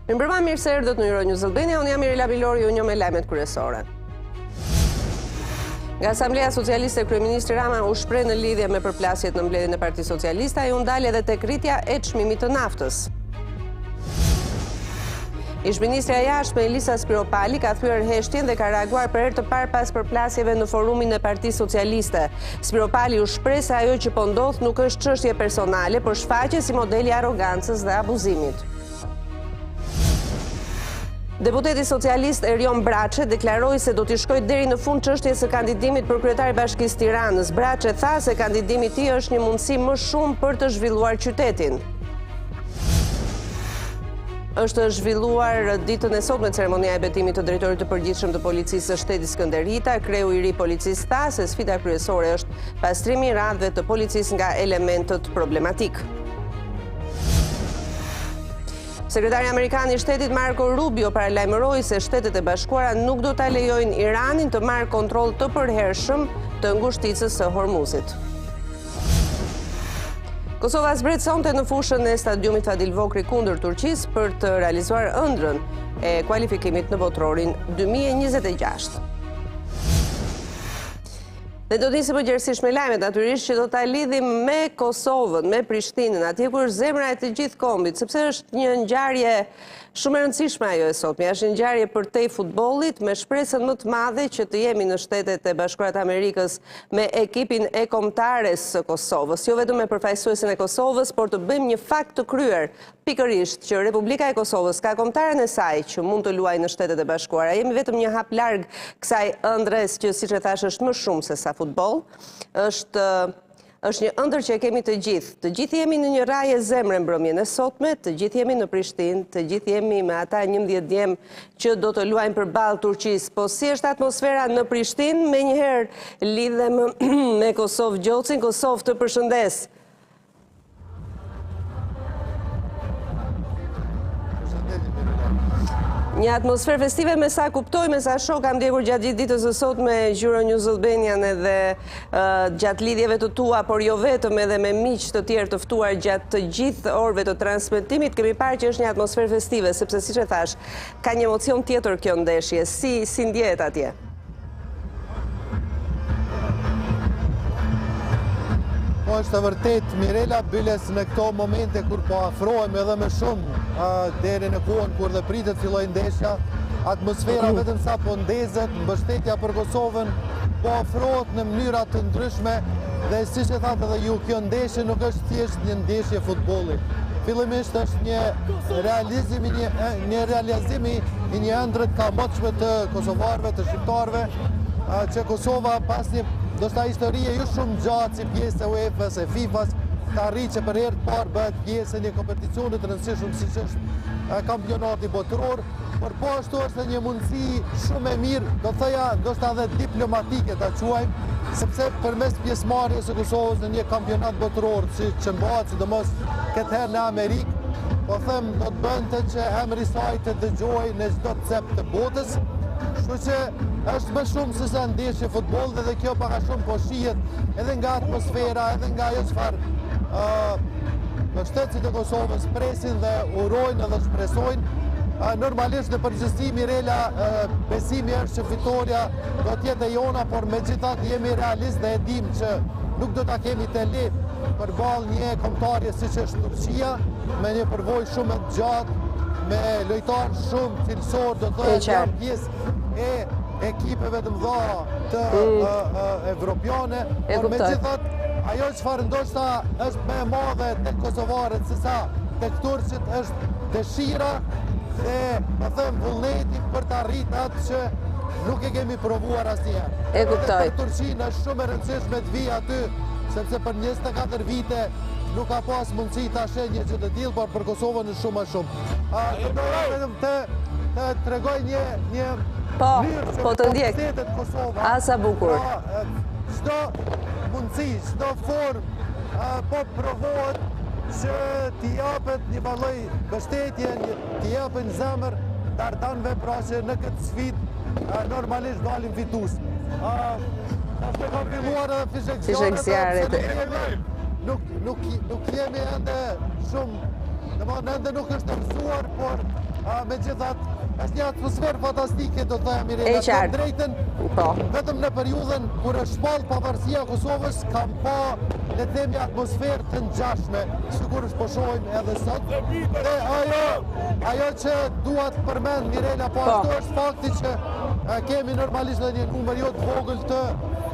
Mirëmbrëma, mirë se erdhët në Euronews Albania, unë jam Mirela Bilori, unë jam me lajmet kryesore. Nga Asamblea Socialiste, Kryeministri Rama u shpreh në lidhje me përplasjet në mbledhjen e Partisë Socialiste, ai u ndal edhe tek rritja e çmimit të naftës. Ish-ministrja e jashtme Elisa Spiropali ka thyer heshtjen dhe ka reaguar për herë të parë pas përplasjeve në forumin e Partisë Socialiste. Spiropali u shpreh se ajo që po ndodh nuk është çështje personale, por shfaqet si model i arrogancës dhe abuzimit. Deputeti socialist Erion Braçe deklaroi se do t'i shkojë deri në fund çështjes së kandidimit për kryetar i Bashkisë Tiranës. Braçe tha se kandidimi i tij është një mundësi më shumë për të zhvilluar qytetin. Është zhvilluar ditën e sotme ceremonia e betimit të drejtorit të përgjithshëm të policisë së shtetit Skënder Hita. Kreu i ri policisë tha se sfida kryesore është pastrimi i radhëve të policisë nga elementët problematik. Sekretari Amerikan i Shtetit Marco Rubio paralajmëroi se Shtetet e Bashkuara nuk do ta lejojnë Iranin të marrë kontroll të përhershëm të ngushticës së Hormuzit. Kosova zbretësonte në fushën e stadiumit Fadil Vokri kundër Turqisë për të realizuar ëndrrën e kualifikimit në botrorin 2026. Ne do t'nisim përgjithsisht me lajmet, natyrisht që do ta lidhim me Kosovën, me Prishtinën, atje ku është zemra e të gjithë kombit, sepse është një ngjarje shumë e rëndësishme ajo e sotme. Është një ngjarje përtej futbollit me shpresën më të madhe që të jemi në Shtetet e Bashkuara të Amerikës me ekipin e kombëtares së Kosovës, jo vetëm me përfaqësuesin e Kosovës, por të bëjmë një fakt të kryer, pikërisht që Republika e Kosovës ka kombëtaren e saj që mund të luajë në Shtetet e Bashkuara. Jemi vetëm një hap larg kësaj ëndres që, siç e thash, është më shumë se sa futboll. Është një ëndër që e kemi të gjithë. Të gjithë jemi në një rajë zemre mbrëmjen e sotme, të gjithë jemi në Prishtinë, të gjithë jemi me ata 11 djem që do të luajnë përballë Turqisë. Po si është atmosfera në Prishtinë? Menjëherë lidhem me Kosovë Gjocin. Kosovë, të përshëndes. Një atmosferë festive me sa kuptoj, me sa shoh kam ndjekur gjatë gjithë ditës së sotme me Euronews Albanian edhe gjatë lidhjeve të tua, por jo vetëm, edhe me miq të tjerë të ftuar gjatë të gjithë orëve të transmetimit, kemi parë që është një atmosferë festive, sepse siç e thash, ka një emocion tjetër kjo ndeshje. Si ndjehet atje? Po është vërtet, Mirela, byles në këto momente kur po afrohem edhe me shumë deri në kohën kur dhe pritet filloj ndeshja, atmosfera vetëm sa po ndezet, mbështetja për Kosovën po afrohet në mënyra të ndryshme dhe siç e thatë edhe ju, kjo ndeshje nuk është thjesht një ndeshje futbolli. Fillimisht është një realizim i një ëndre të kamotshme të kosovarëve, të shqiptarëve, që Kosova pas një ndoshta historie jo shumë gjatë si pjesë e UEFA-s e FIFA-s, të arrijë që për herë të parë bëhet pjesë e një kompeticioni të rëndësishëm siç është kampionati botëror, por po ashtu është një mundësi shumë e mirë, do të thoja ndoshta edhe diplomatike ta quajmë, sepse përmes pjesëmarrjes së Kosovës në një kampionat botëror që mbahet sidomos këtë herë në Amerikë, po them do të bënte që emri i saj të dëgjohej në çdo cep të botës. Kështu që është më shumë se sa ndeshje futboll dhe kjo pak a shumë po shihet edhe nga atmosfera, edhe nga ajo çfarë mbështetësit e Kosovës presin dhe urojnë edhe shpresojnë. Normalisht në përgjithësi, Mirela, besimi është që fitoria do të jetë e jona, por megjithatë jemi realist dhe e dim që nuk do ta kemi të lehtë përballë një kombëtarje siç është Turqia, me një përvojë shumë të gjatë, me lojtarë shumë cilësor, do të thotë janë pjesë e ekipeve të mëdha të evropiane, por megjithatë ajo çfarë ndoshta është më e madhe tek kosovarët se sa tek turqit është dëshira dhe po them vullneti për të arritur atë që nuk e kemi provuar asnjëherë. E kuptoj. Për Turqinë është shumë e rëndësishme të vijë aty, sepse për 24 vite nuk ka pas mundësi ta shenjë që të tillë, por për Kosovën është shumë më shumë. Do vetëm të tregoj një po të ndjek. Asa bukur. Çdo mundësi, çdo formë po provohet që t'i japet një vallëj mbështetje, t'i japet zemër dardanëve, pra që në këtë sfidë normalisht dalim fitues. Ashtu ka filluar edhe fishekzjarët. Nuk jemi ende shumë, domethënë ende nuk është mësuar, por Megjithatë, është një atmosferë fantastike, do të thoya Mirela, të drejtën. Po. Vetëm në periudhën kur është shpall pavarësia e Kosovës, kam pa le të themi atmosferë të ngjashme, sikur po shohim edhe sot. Dhe ajo që dua të përmend Mirela, po ashtu është fakti që kemi normalisht edhe një numër jo të vogël të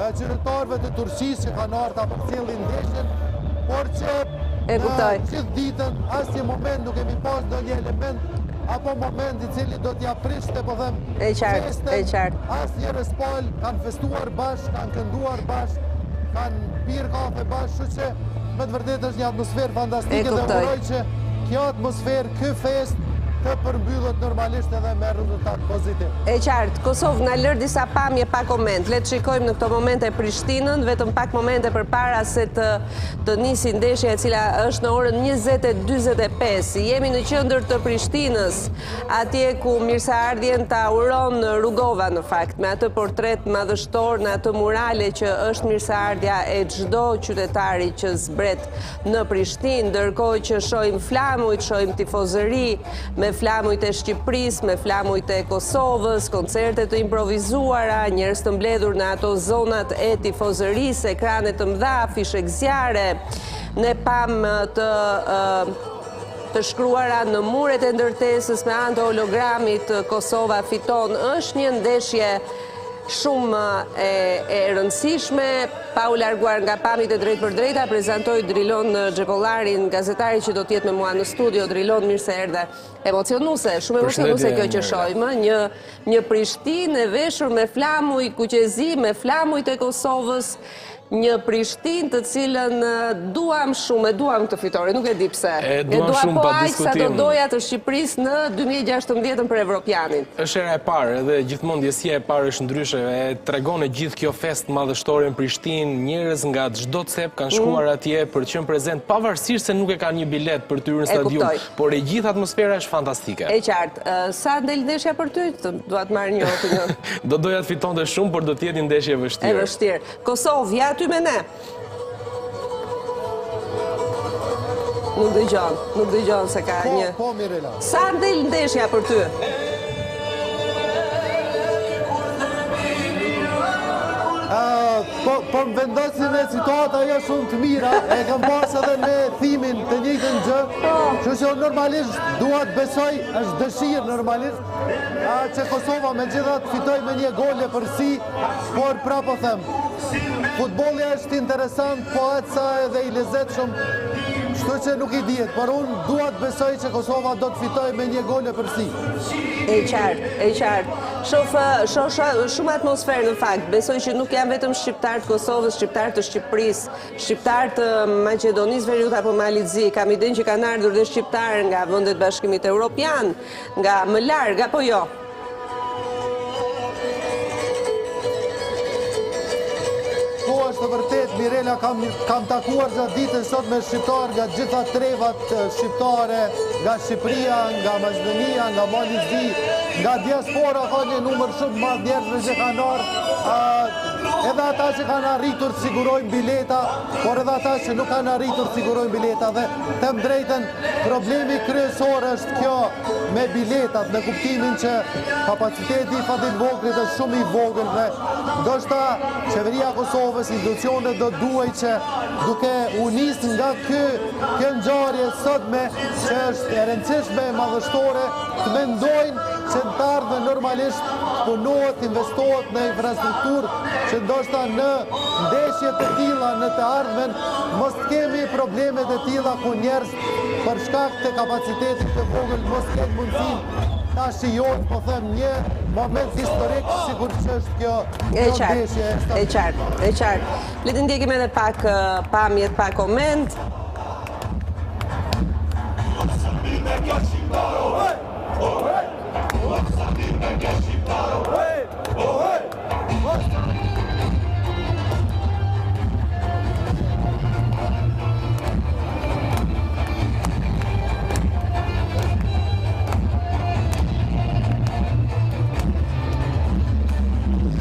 qytetarëve të Turqisë që kanë ardhur ta përcjellin ndeshjen, por që gjithë ditën asnjë moment nuk kemi pas ndonjë element apo moment I cili do t'ja prishte, po them, festën, asnjëherë s'pal, kanë festuar bashkë, kanë kënduar bashkë, kanë pirë kafe bashkë, kështu që me të vërtetë është një atmosferë fantastike dhe uroj që kjo atmosferë, ky fest të përmbyllet normalisht edhe me rezultat pozitiv. E qartë, Kosovë na lër disa pamje pa koment. Le të shikojmë në këto momente Prishtinën, vetëm pak momente përpara se të nisi ndeshja e cila është në orën 20:45. Jemi në qendër të Prishtinës, atje ku mirëseardhjen ta uron Rugova në fakt, me atë portret madhështor, në atë murale që është mirëseardhja e çdo qytetari që zbret në Prishtinë, ndërkohë që shohim flamujt, shohim tifozëri me flamujt e Shqipërisë, me flamujt e Kosovës, koncerte të improvizuara, njerëz të mbledhur në ato zonat e tifozërisë, ekrane të mëdha, afishë zjarre. Ne pam të shkruara në muret e ndërtesës me anë të hologramit Kosova fiton. Është një ndeshje shumë e rëndësishme, pa u larguar nga pamjet e drejt për drejta, prezantoj Drilon Xhepollarin, gazetari që do t'jetë me mua në studio. Drilon, mirë se erdhe. Emocionuse, shumë emocionuse kjo që shohim, një Prishtinë e veshur me flamuj kuqezi, me flamujt e Kosovës, një Prishtinë të cilën duam këtë fitore, nuk e di pse. Duam shumë pa diskutim. Po aq sa do doja të Shqipërisë në 2016 për Evropianin. Është era e parë, edhe gjithmonë ndjesia e parë është ndryshe, e tregon gjithë kjo fest madhështore në Prishtinë, njerëz nga çdo cep kanë shkuar atje për të qenë prezent, pavarësisht se nuk e kanë një bilet për të hyrë në stadium, por e gjithë atmosfera është fantastike. E qartë, sa del ndeshja për ty? Dua të marr një opinion. Do doja të fitonte shumë, por do të jetë një ndeshje e vështirë. E vështirë. Kosovë, ja me ne. Nuk dëgjon se ka një... Po, Mirela. Sa ndel ndeshja për ty? Po më vendosin e situata jo shumë të mira, e kam pas edhe me thimin të njëjtën gjë, që që normalisht dua të besoj, është dëshirë normalisht, që Kosova me gjithat fitoj me një gole përsi, por prapo them, futbolli është interesant, po atë sa edhe I lezet shumë, shtu që nuk I dihet, por unë dua të besoj që Kosova do të fitoj me një gole përsi. E qartë. Shoh shumë atmosferë në fakt. Besoj që nuk janë vetëm shqiptarë të Kosovës, shqiptarë të Shqipërisë, shqiptarë të Maqedonisë Veriut apo Malizi. Kam idenë që kanë ardhur dhe shqiptarë nga vendet Bashkimit Evropian, nga më larg apo jo. Është vërtet, Mirela, kam takuar gjatë ditën sot me shqiptarë nga gjitha trevat shqiptare, nga Shqipëria, nga Maqedonia, nga Malizi, nga diaspora, ka një numër shumë madh njerëzve që kanë ardhur, edhe ata që kanë arritur të sigurojnë bileta, por edhe ata që nuk kanë arritur të sigurojnë bileta. Dhe them drejtën, problemi kryesor është kjo me biletat, në kuptimin që kapaciteti I Fadil Vogrit është shumë I vogël dhe ndoshta qeveria e Kosovës, institucionet do duaj që duke u nis nga kjo ngjarje sotme që është e rëndësishme e madhështore, të mendojnë që në të ardhmen normalisht punohet, investohet në infrastrukturë, që ndoshta në ndeshje të tilla në të ardhmen mos kemi problemet e tilla ku njerëz për shkak të kapacitetit të vogël mos kenë mundësinë ta shijojnë, po them, një moment historik sikur që është kjo ndeshje. E qartë. Le të ndjekim edhe pak pamjet pa koment.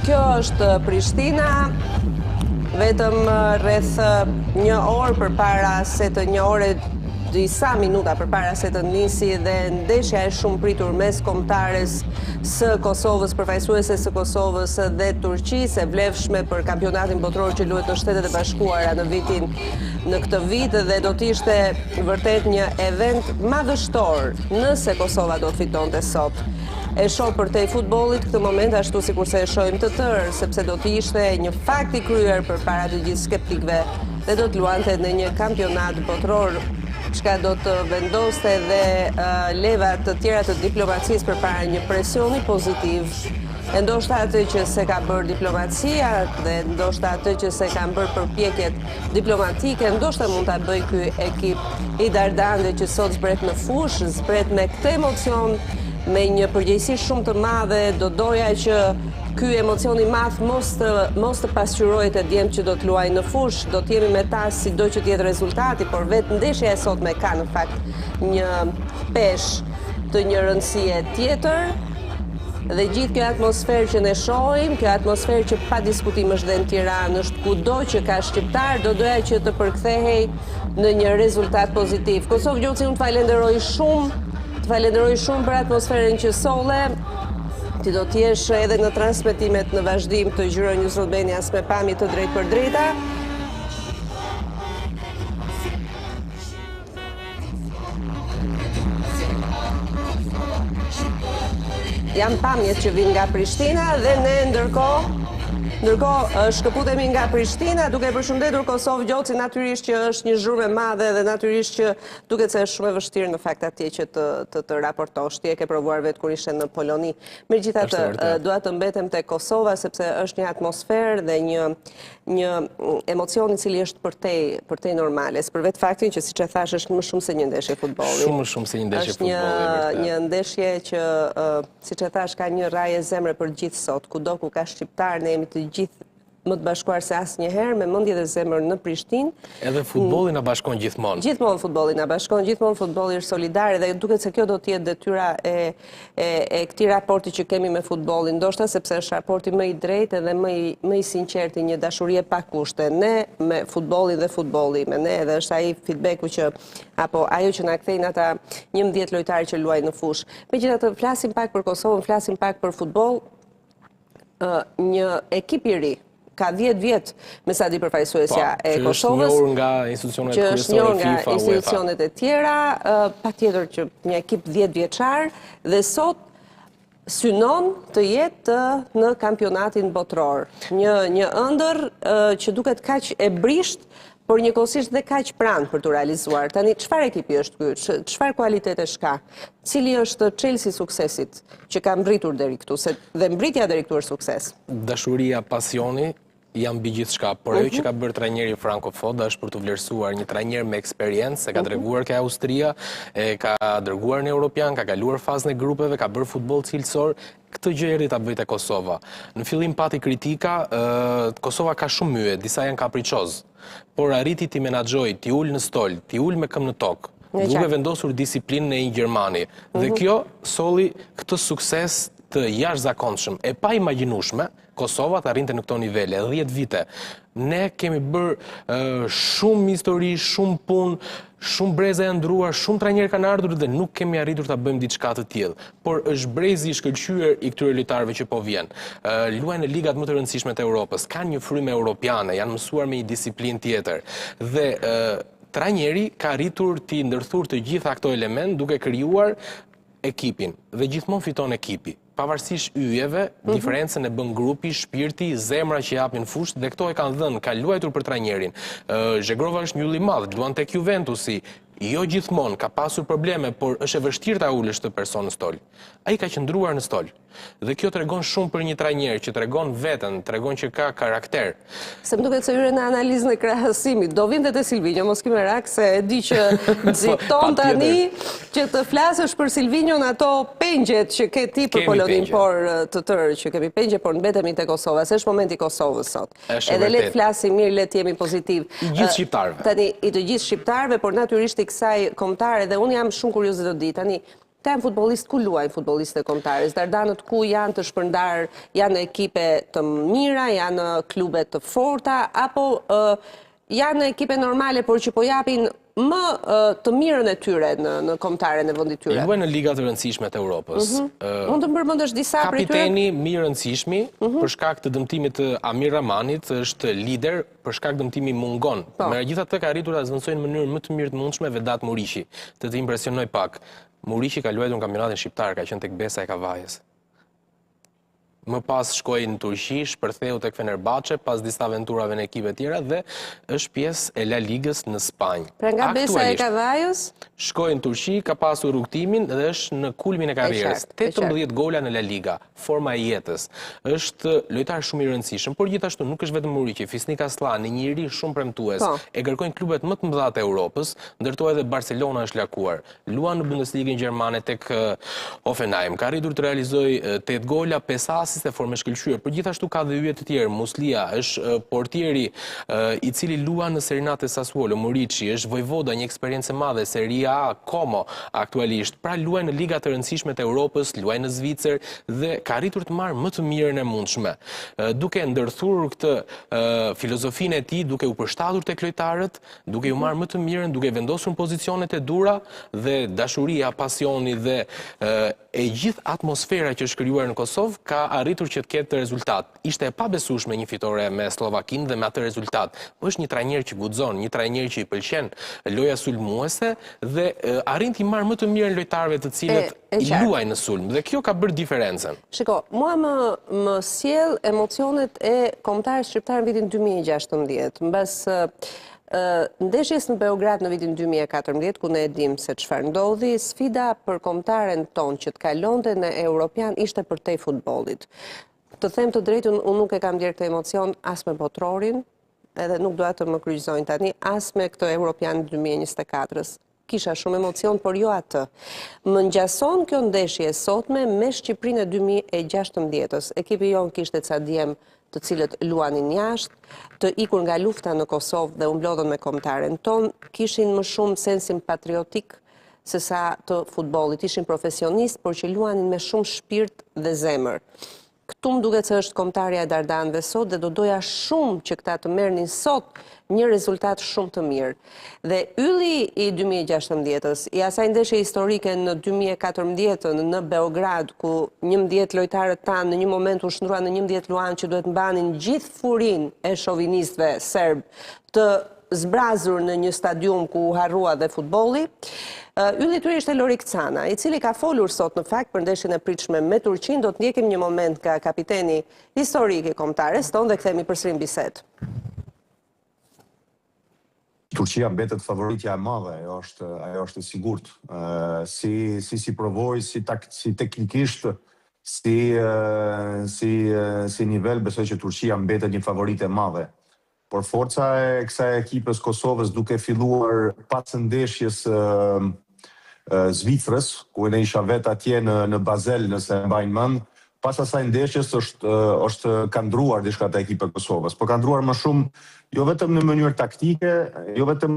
Kjo është Prishtina, vetëm rreth një orë përpara se të një ore disa minuta përpara se të nisi dhe ndeshja e shumë pritur mes kombëtares së Kosovës, përfaqësuese së Kosovës dhe Turqisë, e vlefshme për kampionatin botror që luhet në Shtetet e Bashkuara në këtë vit, dhe do të ishte vërtet një event madhështor nëse Kosova do të fitonte sot. E shoh përtej futbollit këtë moment ashtu sikurse e shohim të tërë, sepse do të ishte një fakt i kryer përpara të gjithë skeptikëve dhe do të luante në një kampionat botror, çka do të vendoste dhe leva të tjera të diplomacisë përpara një presioni pozitiv. E ndoshta atë që se ka bërë diplomacia dhe ndoshta atë që se kanë bërë përpjekjet diplomatike, ndoshta mund ta bëjë ky ekip i Dardande që sot zbret në fush, zbret me këtë emocion, me një përgjegjësi shumë të madhe. Do doja që ky emocion i madh mos të pasqyrohet e djemt që do të luajë në fush. Do të jemi me ta sido që të jetë rezultati, por vetë ndeshja e sotme ka në fakt një pesh të një rëndësie tjetër. Dhe gjithë kjo atmosferë që ne shohim, kjo atmosferë që pa diskutim është dhe në Tiranë, është kudo që ka shqiptar, do doja që të përkthehej në një rezultat pozitiv. Kosovë Gjoci, unë të falenderoj shumë për atmosferën që solle. Ti do t'jesh edhe në transmetimet në vazhdim të Euronews Albanias me pamje të drejtë për drejta. Jam pamjet që vinë nga Prishtina dhe ne ndërkohë shkëputemi nga Prishtina duke përshëndetur Kosovë Gjoci, natyrisht që është një zhurmë e madhe dhe natyrisht që duket se është shumë e vështirë në fakt atje që të raportosh. Ti e ke provuar vetë kur ishe në Poloni. Megjithatë, dua të mbetem te Kosova sepse është një atmosferë dhe një emocion i cili është përtej normale. Për vetë faktin që siç e thash është më shumë se një ndeshje futbolli. Shumë më shumë se një ndeshje futbolli. Është një ndeshje që siç e thash ka një rraje zemre për gjithë sot. Kudo ku ka shqiptar, ne jemi të gjithë më të bashkuar se asnjëherë, me mendje dhe zemër në Prishtinë. Edhe futbolli na bashkon gjithmonë. Gjithmonë futbolli na bashkon, gjithmonë futbolli është solidar dhe duket se kjo do të jetë detyra e këtij raporti që kemi me futbollin, ndoshta sepse është raporti më i drejtë dhe më i sinqert i një dashurie pa kushte. Ne me futbollin dhe futbolli me ne, dhe është ai feedbacku që apo ajo që na kthejnë ata 11 lojtarë që luajnë në fushë. Megjithatë, flasim pak për Kosovën, flasim pak për futboll. Një ekip i ri ka 10 vjet me sa di përfaqësuesja e Kosovës, që është njohur nga institucionet kryesore, FIFA, nga institucionet e tjera, patjetër që një ekip 10 vjeçar dhe sot synon të jetë në kampionatin botror. Një ëndër që duket kaq e brisht, por njëkohësisht dhe kaq pranë për të realizuar. Tani, çfarë ekipi është ky? Çfarë kualitetesh ka? Cili është çelësi i suksesit që ka mbritur deri këtu, dhe mbritja deri këtu është sukses? Dashuria, pasioni janë mbi gjithçka, por ajo që ka bërë trajneri Franco Foda është për të vlerësuar një trajner me eksperiencë, se ka treguar ke Austria, ka dërguar në Europian, ka kaluar fazën e grupeve, ka bërë futboll cilësor. Këtë gjë erdhi ta bëjë te Kosova. Në fillim pati kritika, Kosova ka shumë myje, disa janë kapriçoz, por arriti ti menaxhoj, ti ul në stol, ti ul me këmbë në tokë, duke vendosur disiplinën e një Gjermani. Dhe kjo solli këtë sukses të jashtëzakonshëm, e pa imagjinueshme, Kosova të arrinte në këto nivele, 10 vite. Ne kemi bërë shumë histori, shumë punë, shumë breza janë ndruar, shumë trajnerë kanë ardhur dhe nuk kemi arritur ta bëjmë diçka të tillë. Por është brezi i shkëlqyer i këtyre lojtarëve që po vjen. Luajnë në ligat më të rëndësishme të Europës, kanë një frymë europiane, janë mësuar me një disiplinë tjetër. Dhe trajneri ka arritur të ndërthurë të gjitha këto element duke krijuar ekipin dhe gjithmonë fiton ekipi. Pavarësisht yjeve, diferencën e bën grupi, shpirti, zemra që japin fushë dhe këto e kanë dhënë, ka luajtur për trajnerin. Zhegrova është një yll i madh, luan tek Juventusi. Jo gjithmonë, ka pasur probleme, por është e vështirë ta ulësh të person në stol. Ai ka qëndruar në stol. Dhe kjo tregon shumë për një trajner që tregon veten, tregon që ka karakter. Se më duket se hyre në analizën e krahasimit. Do vinte te Silvinjo, mos kimë rak se e di që nxiton tani që të flasësh për Silvinjon ato pengjet që ke ti për Polonin, por të tërë që kemi pengje, por mbetemi te Kosova, se është momenti i Kosovës sot. Edhe le të flasim mirë, le të jemi pozitiv. I gjithë shqiptarëve. Tani i të gjithë shqiptarëve, por natyrisht i kësaj kombëtare, dhe unë jam shumë kurioze të di tani. Të janë futbollistë, ku luajnë futbollistët e kombëtares? Dardanët ku janë të shpërndar, janë në ekipe të mira, janë në klube të forta, apo janë në ekipe normale, por që po japin më të mirën e tyre në kombëtaren e vendit tyre? Luajnë në liga të rëndësishme të Europës. Mund të më përmendesh disa prej tyre? Kapiteni më i rëndësishmi për shkak të dëmtimit të Amir Ramanit është lider, për shkak dëmtimi mungon. Megjithatë ka arritur ta zvendësojnë në mënyrë më të mirë të mundshme Vedat Muriqi, të impresionoj pak. Muriqi ka luajtur në kampionatin shqiptar, ka qenë tek Besa e Kavajës. Më pas shkoi në Turqi, shpërtheu tek Fenerbahçe, pas disa aventurave në ekipe tjera dhe është pjesë e La Ligës në Spanjë. Pra nga Besa e Kavajës? Shkoi në Turqi, ka pasur rrugtimin dhe është në kulmin e karrierës. 18 gola në La Liga, forma e jetës. Është lojtar shumë i rëndësishëm, por gjithashtu nuk është vetëm Muriqi, Fisnik Aslani, një njerëz shumë premtues. E kërkojnë klubet më të mëdha të Europës, ndërtohet edhe Barcelona është lakuar. Luan në Bundesligën gjermane tek Hoffenheim. Ka arritur të realizojë 8 gola, 5 asiste, forme shkëlqyer. Por gjithashtu ka dhe yje të tjerë. Muslia është portieri i cili luan në Serie A të Sassuolo. Muriqi është Vojvoda, një eksperiencë e madhe, Serie A, Como aktualisht. Pra luajnë në liga të rëndësishme të Europës, luajnë në Zvicër dhe ka arritur të marrë më të mirën e mundshme. Duke ndërthurur këtë filozofinë e tij, duke u përshtatur tek lojtarët, duke u marrë më të mirën, duke vendosur në pozicionet e dura dhe dashuria, pasioni dhe e gjithë atmosfera që është krijuar në Kosovë ka arritur që të ketë rezultat. Ishte e pabesueshme një fitore me Slovakinë dhe me atë rezultat. Po është një trajner që guxon, një trajner që i pëlqen loja sulmuese dhe arrin të marrë më të mirën lojtarëve të cilët i luajnë në sulm. Dhe kjo ka bërë diferencën. Shiko, mua më sjell emocionet e kombëtarit shqiptar në vitin 2016, mbas ndeshjes në Beograd në vitin 2014, ku ne e dim se çfarë ndodhi, sfida për kombëtaren ton që të kalonte në Europian ishte përtej futbollit. Të them të drejtën, unë nuk e kam ndjerë këtë emocion as me botrorin, edhe nuk doa të më kryqëzojnë tani, as me këtë Europian 2024-s. Kisha shumë emocion, por jo atë. Më ngjason kjo ndeshje sotme me Shqipërinë e 2016-s. Ekipi jon kishte ca djem të cilët luanin jashtë, të ikur nga lufta në Kosovë dhe u mblodhen me kombëtaren ton, kishin më shumë sensin patriotik se sa të futbollit. Ishin profesionistë, por që luanin me shumë shpirt dhe zemër. Këtu më duket se është kombëtarja e Dardanëve sot dhe do doja shumë që këta të merrnin sot një rezultat shumë të mirë. Dhe ylli i 2016-s, i asaj ndeshje historike në 2014 në Beograd, ku 11 lojtarët tanë në një moment u shndruan në 11 luan që duhet mbanin gjithë furinë e shovinistëve serb të zbrazur në një stadium ku u harrua dhe futbolli. Ylli i tyre ishte Lorik Cana, i cili ka folur sot në fakt për ndeshjen e pritshme me Turqinë. Do të ndjekim një moment nga kapiteni historik i kombëtares tonë dhe kthehemi përsëri në bisedë. Turqia mbetet favoritja e madhe, ajo është e sigurt. Si provoj, si teknikisht, si nivel, besoj që Turqia mbetet një favorit e madhe. Por forca e kësaj ekipës Kosovës duke filluar pas ndeshjes Zvicrës, ku ne isha vetë atje në Basel, nëse mbajnë mend, pas asaj ndeshjes ka ndruar diçka te ekipa e Kosovës, por ka ndruar më shumë jo vetëm në mënyrë taktike, jo vetëm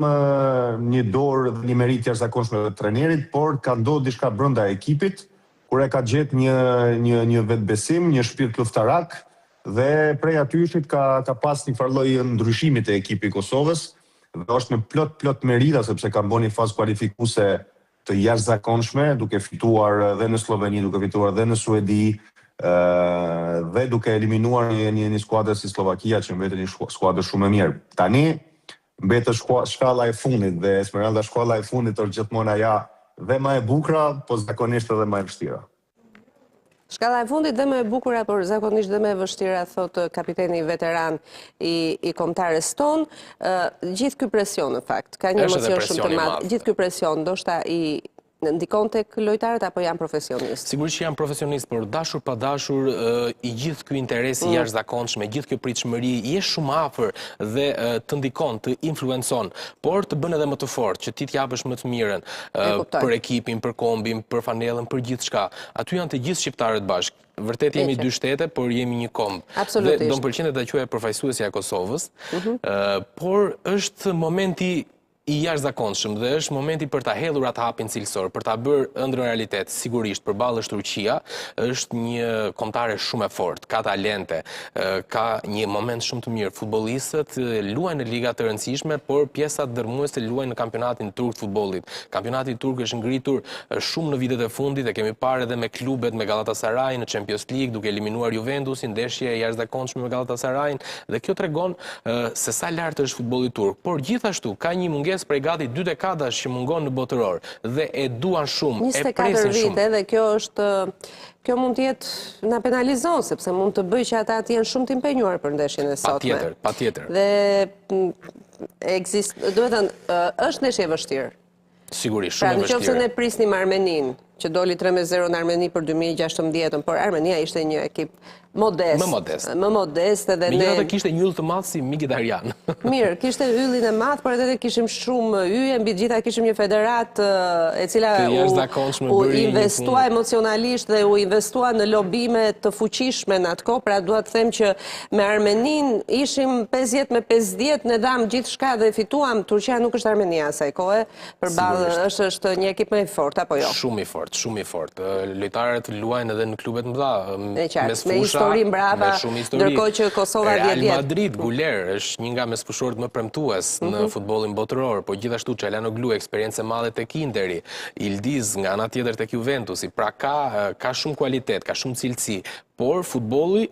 një dorë dhe një merit jashtëzakonshme të trajnerit, por ka ndodhur diçka brenda ekipit, kur e ka gjetë një vetbesim, një shpirt luftarak, dhe prej atyshit ka pas një farloj ndryshimi të ekipi Kosovës, dhe është me plot merita, sepse ka bërë një fazë kualifikuese të jashtëzakonshme, duke fituar dhe në Sloveni, duke fituar dhe në Suedi, dhe duke eliminuar një skuadër si Slovakia, që mbetet një skuadër shumë e mirë. Tani, mbetet shkalla e fundit, dhe Esmeralda shkalla e fundit është gjithmonë ajo dhe më e bukura, po zakonisht edhe më e vështira. Shkalla e fundit dhe më e bukura, por zakonisht dhe më e vështira, thotë kapiteni veteran i kombëtares ton. Gjithë ky presion në fakt, ka një emocion shumë të madh. Gjithë ky presion ndoshta i ndikon tek lojtarët apo janë profesionistë? Sigurisht që janë profesionistë, por dashur pa dashur, i gjithë ky interes i jashtëzakonshëm, gjithë kjo pritshmëri, je shumë afër dhe të ndikon, të influencon, por të bën edhe më të fortë, që ti t'japësh më të mirën për ekipin, për kombin, për fanellën, për gjithçka. Aty janë të gjithë shqiptarët bashkë. Vërtet jemi dy shtete, por jemi një kombë. Absolutisht. Dhe do më pëlqente ta quaj përfaqësuesja e Kosovës, por është momenti i jashtëzakonshëm dhe është momenti për ta hedhur atë hapin cilësor, për ta bërë ëndrrën realitet. Sigurisht, përballë Turqia është një kombëtare shumë e fortë, ka talente, ka një moment shumë të mirë. Futbollistët luajnë në liga të rëndësishme, por pjesat dërmuese luajnë në kampionatin turk të futbollit. Kampionati turk është ngritur shumë në vitet e fundit, e kemi parë edhe me klubet, me Galatasaray në Champions League, duke eliminuar Juventusin, ndeshje e jashtëzakonshme me Galatasarayin, dhe kjo tregon se sa lart është futbolli turk. Por gjithashtu ka një mungesë prej gati 2 dekadash që mungon në botëror dhe e duan shumë, e presin 24 vite shumë. dhe kjo mund të jetë na penalizon sepse mund të bëjë që ata të jenë shumë të impenjuar për ndeshjen e sotme. Patjetër. Dhe është ndeshje e vështirë. Sigurisht, Pra shumë e në qoftë se vështirë. ne prisnim Armenin, që doli 3-0 në Armeni për 2016, por Armenia ishte një ekip modest. Më modest edhe ne... Megjithatë kishte një yll të madh si Mkhitaryan. Mirë, kishte yllin e madh, por edhe kishim shumë yje, mbi gjitha kishim një federat e cila u investua emocionalisht dhe u investua në lobime të fuqishme në atë kohë, pra dua të them që me Armenin ishim 50-50, ne dham gjithçka dhe fituam. Turqia nuk është Armenia asaj kohe, përballë është një ekip më i fortë apo jo? Shumë i fortë. Lojtarët luajnë edhe në klubet mëdha, me histori mbrapa, ndërkohë që Kosova Real Madrid, Guler, është një nga mesfushorët më premtues në futbollin botëror, por gjithashtu Çalhanoğlu, eksperiencë e madhe tek Interi, Ildiz nga ana tjetër tek Juventusi, pra ka shumë kualitet, ka shumë cilësi, por futbolli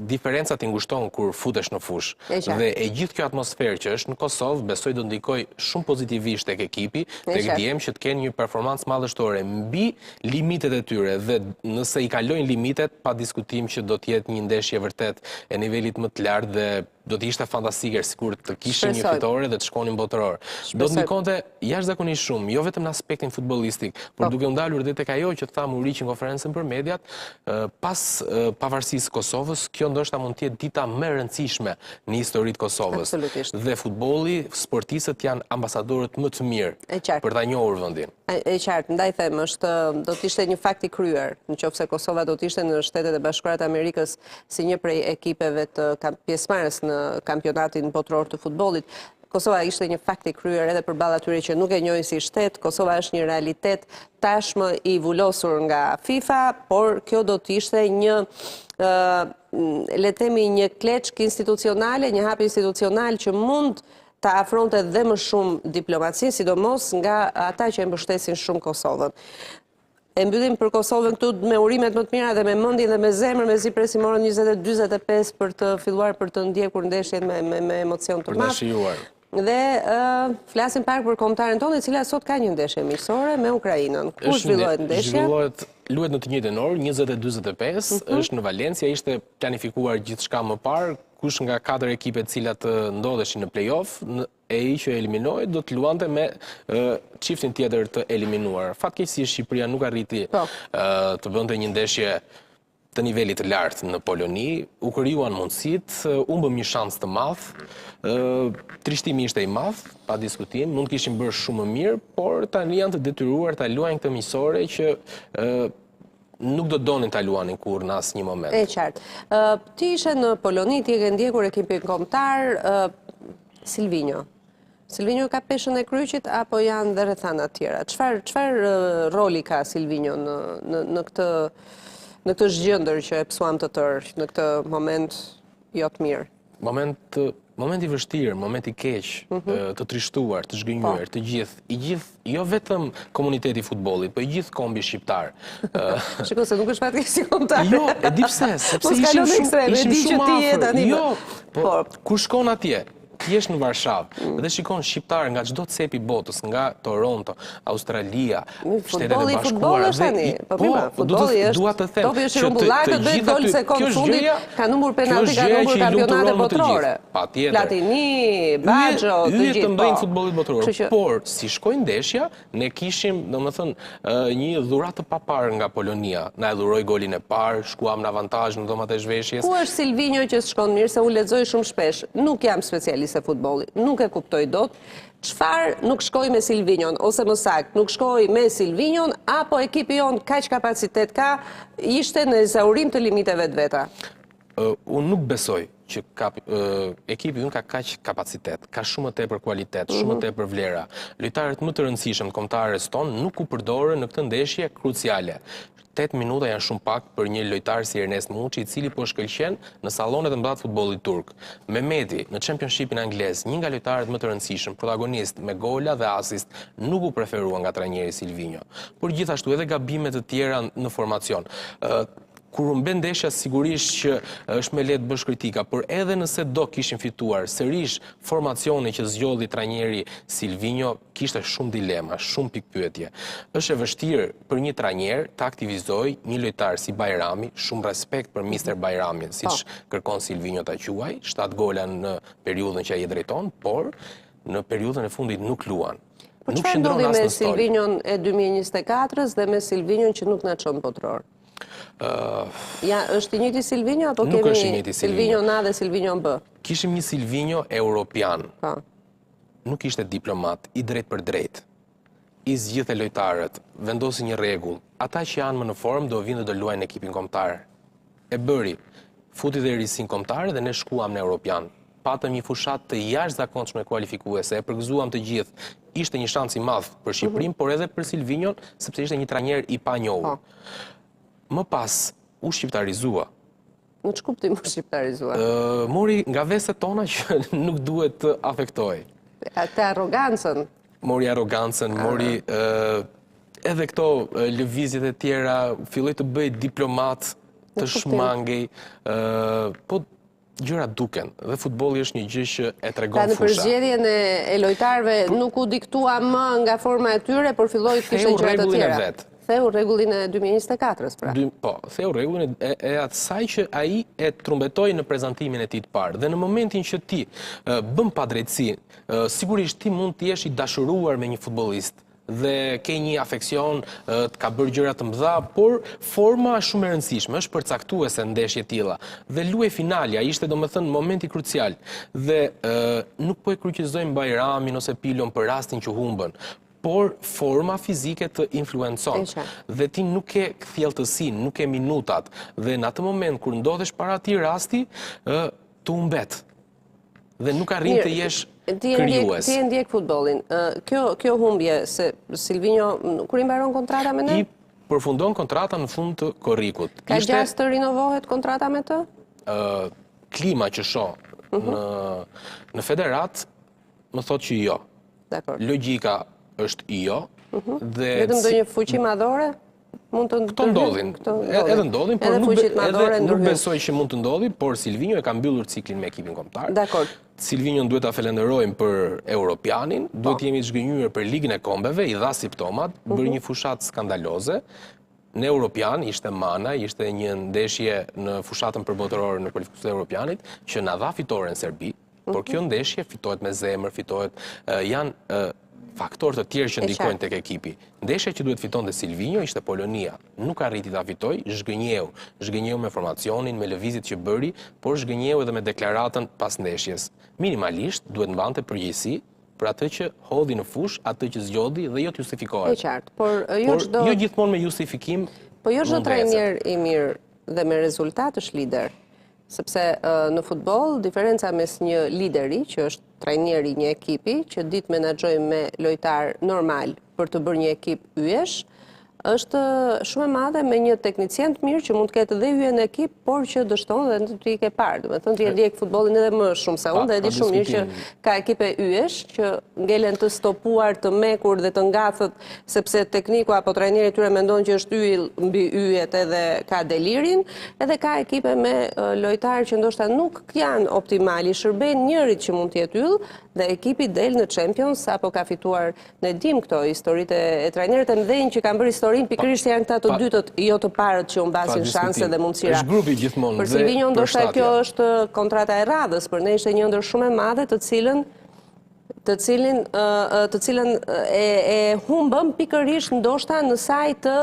diferencat i ngushton kur futesh në fush. Dhe e gjithë kjo atmosferë që është në Kosovë, besoj do ndikoj shumë pozitivisht tek ekipi, tek djem që të kenë një performancë madhështore mbi limitet e tyre, dhe nëse i kalojnë limitet, pa diskutim që do të jetë një ndeshje vërtet e nivelit më të lartë dhe do të ishte fantastike sikur të kishin një fitore dhe të shkonin botëror. Do të ndikonte jashtëzakonisht shumë, jo vetëm në aspektin futbollistik, por duke u ndalur edhe tek ajo që tha Muriqi në konferencën për mediat, pas pavarësisë së Kosovës, kjo ndoshta mund të jetë dita më e rëndësishme në historitë Kosovës. Dhe futbolli, sportistët janë ambasadorët më të mirë për ta njohur vendin. E qartë, ndaj them, do të ishte një fakt i kryer, nëse Kosova do të ishte në Shtetet e Bashkuara të Amerikës si një prej ekipeve të pjesëmarrës në kampionatin botëror të futbollit. Kosova ishte një fakt i kryer edhe përballë atyre që nuk e njohin si shtet. Kosova është një realitet tashmë i vulosur nga FIFA, por kjo do të ishte një le të themi një kleçk institucionale, një hap institucional që mund të afronte dhe më shumë diplomacinë, sidomos nga ata që e mbështesin shumë Kosovën. E mbyllim për Kosovën këtu me urimet më të mira dhe me mendjen dhe me zemrën, mezi presim orën 20:45 për të filluar për të ndjekur ndeshjen me emocion të madh. Dhe flasim pak për kombëtaren tonë, e cila sot ka një ndeshje miqësore me Ukrainën. Ku zhvillohet ndeshja? Luhet në të njëjtën orë, 20:45, është në Valencia, ishte planifikuar gjithçka më parë, kush nga 4 ekipet cilat ndodheshin në play-off, e i që eliminohet, do të luante me çiftin tjetër të eliminuar. Fatkeqësisht Shqipëria nuk arriti të bënte një ndeshje të nivelit të lartë në Poloni, u krijuan mundësitë, humbëm një shans të madh, trishtimi ishte i madh, pa diskutim, mund kishin bërë shumë më mirë, por tani janë të detyruar ta luajnë këtë miqësore që nuk do donin ta luanin kur në asnjë moment. E qartë. Ti ishe në Poloni, ti e ke ndjekur ekipin kombëtar, Silvinjo. Silvinjo ka peshën e kryqit apo janë dhe rrethana të tjera? Çfarë roli ka Silvinjo në këtë zgjendër që e psuam të tërë, në këtë moment jo të mirë? Moment i vështirë, moment i keq, të trishtuar, të zhgënjur, të gjithë, jo vetëm komuniteti i futbollit, po i gjithë kombi shqiptar. Shikoj se nuk është fatkeqësi kombëtare. Jo, e di pse, sepse ishim shumë afër. Jo, po kur shkon atje, ti jesh në Varshavë dhe shikon shqiptarë nga çdo cep i botës, nga Toronto, Australia, Shtetet e Bashkuara. Futbolli është topi është rumbullakët dhe gol sekond fundit, ka numër penalti, ka numër kampionate botërore. Platini, Baggio, të gjithë. Të mbajnë futbollit botëror. Por si shkoi ndeshja, ne kishim, domethënë, një dhuratë të paparë nga Polonia. Na e dhuroi golin e parë, shkuam në avantazh në dhomat e zhveshjes. Ku është Silvinjo që shkon mirë, se unë lexoj shumë shpesh. Nuk jam specialist e futbolli, nuk e kuptoj dot. Çfarë nuk shkoi me Silvinjon, ose më saktë, nuk shkoi me Silvinjon, apo ekipi jon kaq kapacitet ka, ishte në ezaurim të limiteve të veta? Unë nuk besoj që ekipi unë ka kaq kapacitet, ka shumë të tepër kualitet, shumë të tepër vlera. Lojtarët më të rëndësishëm të kombëtarës tonë nuk u përdorën në këtë ndeshje kruciale. 8 minuta janë shumë pak për një lojtar si Ernest Muçi, i cili po shkëlqen në sallonet e mëdha të futbollit turk. Mehmeti në Championshipin anglez, një nga lojtarët më të rëndësishëm, protagonist me gola dhe asist, nuk u preferua nga trajneri Silvinho. Por gjithashtu edhe gabimet të tjera në formacion. Kur u mben ndeshja sigurisht që është me lehtë bësh kritika, por edhe nëse do kishin fituar, sërish formacioni që zgjodhi trajneri Silvinho kishte shumë dilema, shumë pikpyetje. Është e vështirë për një trajner të aktivizojë një lojtar si Bajrami, shumë respekt për Mr. Bajramin, siç kërkon Silvinho ta quaj, 7 gola në periudhën që ai e drejton, por në periudhën e fundit nuk luan. Po çfarë ndodhi me Silvinhon e 2024-s dhe me Silvinhon që nuk na çon botror? Është i njëjti Silvinho apo kemi Silvinho A dhe Silvinho B? Kishim një Silvinho europian. Nuk ishte diplomat, i drejt për drejt. I zgjidhte lojtarët, vendosi një rregull. Ata që janë më në formë do vinë dhe do luajnë ekipin kombëtar. E bëri. Futi dhe risin kombëtar dhe ne shkuam në europian. Patëm një fushat të jashtëzakonshme kualifikuese, e përgëzuam të gjithë. Ishte një shans i madh për Shqipërinë, por edhe për Silvinhon, sepse ishte një trajner i panjohur. Më pas, u shqiptarizua. Në që kuptim u shqiptarizua? Mori nga veset tona që nuk duhet të afektoj. Të arrogancën? Mori arrogancën, mori edhe këto lëvizjet e tjera, filloi të bëj diplomat, të shmangej, po gjëra duken, dhe futbolli është një gjë që e tregon fusha. Në përzgjedhjen e lojtarëve nuk u diktua më nga forma e tyre, por filloi të kishte gjëra të tjera. Theu rregullin e 2024-s, pra. Po, theu rregullin e asaj që ai e trumbetoi në prezantimin e tij të parë. Dhe në momentin që ti bën padrejtësi, sigurisht ti mund të jesh i dashuruar me një futbollist dhe ke një afeksion, të ka bërë gjëra të mëdha, por forma shumë e rëndësishme, është përcaktuese në ndeshje tilla. Dhe luaj finalja ishte domethënë momenti krucial. Dhe nuk po e kryqëzojmë Bajramin ose Pilon për rastin që humbën, por forma fizike të influencon. Dhe ti nuk ke thjelltësinë, nuk ke minutat. Dhe në atë moment kur ndodhesh para atij rasti, të humbet. Dhe nuk arrin të jesh krijues. Ti e ndjek futbollin. Kjo humbje se Silvinho kur i mbaron kontrata me ne? I përfundon kontrata në fund të korrikut. Ka gjas të rinovohet kontrata me të? Klima që shoh në federat më thotë që jo. Logjika është jo. Vetëm ndonjë fuqi madhore mund të këto ndodhin. Edhe ndodhin, por nuk besoj që mund të ndodhi, por Silvinho e ka mbyllur ciklin me ekipin kombëtar. Dakor. Silvinhon duhet ta falenderojmë për Europianin, duhet jemi të zgënjur për Ligën e Kombeve, i dha simptomat, bëri një fushat skandaloze. Në Europian ishte mana, ishte një ndeshje në fushatën përbotërore në kualifikuesin e Europianit që na dha fitoren në Serbi, por kjo ndeshje fitohet me zemër, janë faktorë të tjerë që ndikojnë tek ekipi. Ndeshja që duhet fitonte Silvinho ishte Polonia. Nuk arriti ta fitoj, zhgënjeu me formacionin, me lëvizjet që bëri, por zhgënjeu edhe me deklaratën pas ndeshjes. Minimalisht duhet mbante përgjegjësi për atë që hodhi në fush, atë që zgjodhi dhe jo të justifikohet. E qartë, por jo gjithmonë me justifikim. Po jo çdo trajner i mirë dhe me rezultat është lider. Sepse në futboll, diferenca mes një lideri, që është trajneri një ekipi, që ditë menaxhojë me lojtar normal për të bërë një ekip yesh, është shumë e madhe me një teknicien të mirë që mund të ketë dhe hyrje në ekip, por që dështon dhe në të i ke parë. Domethënë ti e ndjek futbollin edhe më shumë se unë dhe e di shumë mirë që ka ekipe yesh që ngelen të stopuar, të mekur dhe të ngathët sepse tekniku apo trajneri i tyre mendon që është yll mbi yjet edhe ka delirin, edhe ka ekipe me lojtarë që ndoshta nuk janë optimali, shërbejnë njërit që mund të jetë yll dhe ekipi del në Champions apo ka fituar në dim këto historitë e trajnerët e mëdhenj që kanë bërë historinë pikërisht janë këta të dytët, jo të parët që u mbasin shanse dhe mundësira. Është grupi gjithmonë. Për Silvinho ndoshta kjo është kontrata e radhës, për ne ishte një ndër shumë e madhe të cilën e humbëm pikërisht ndoshta në saj të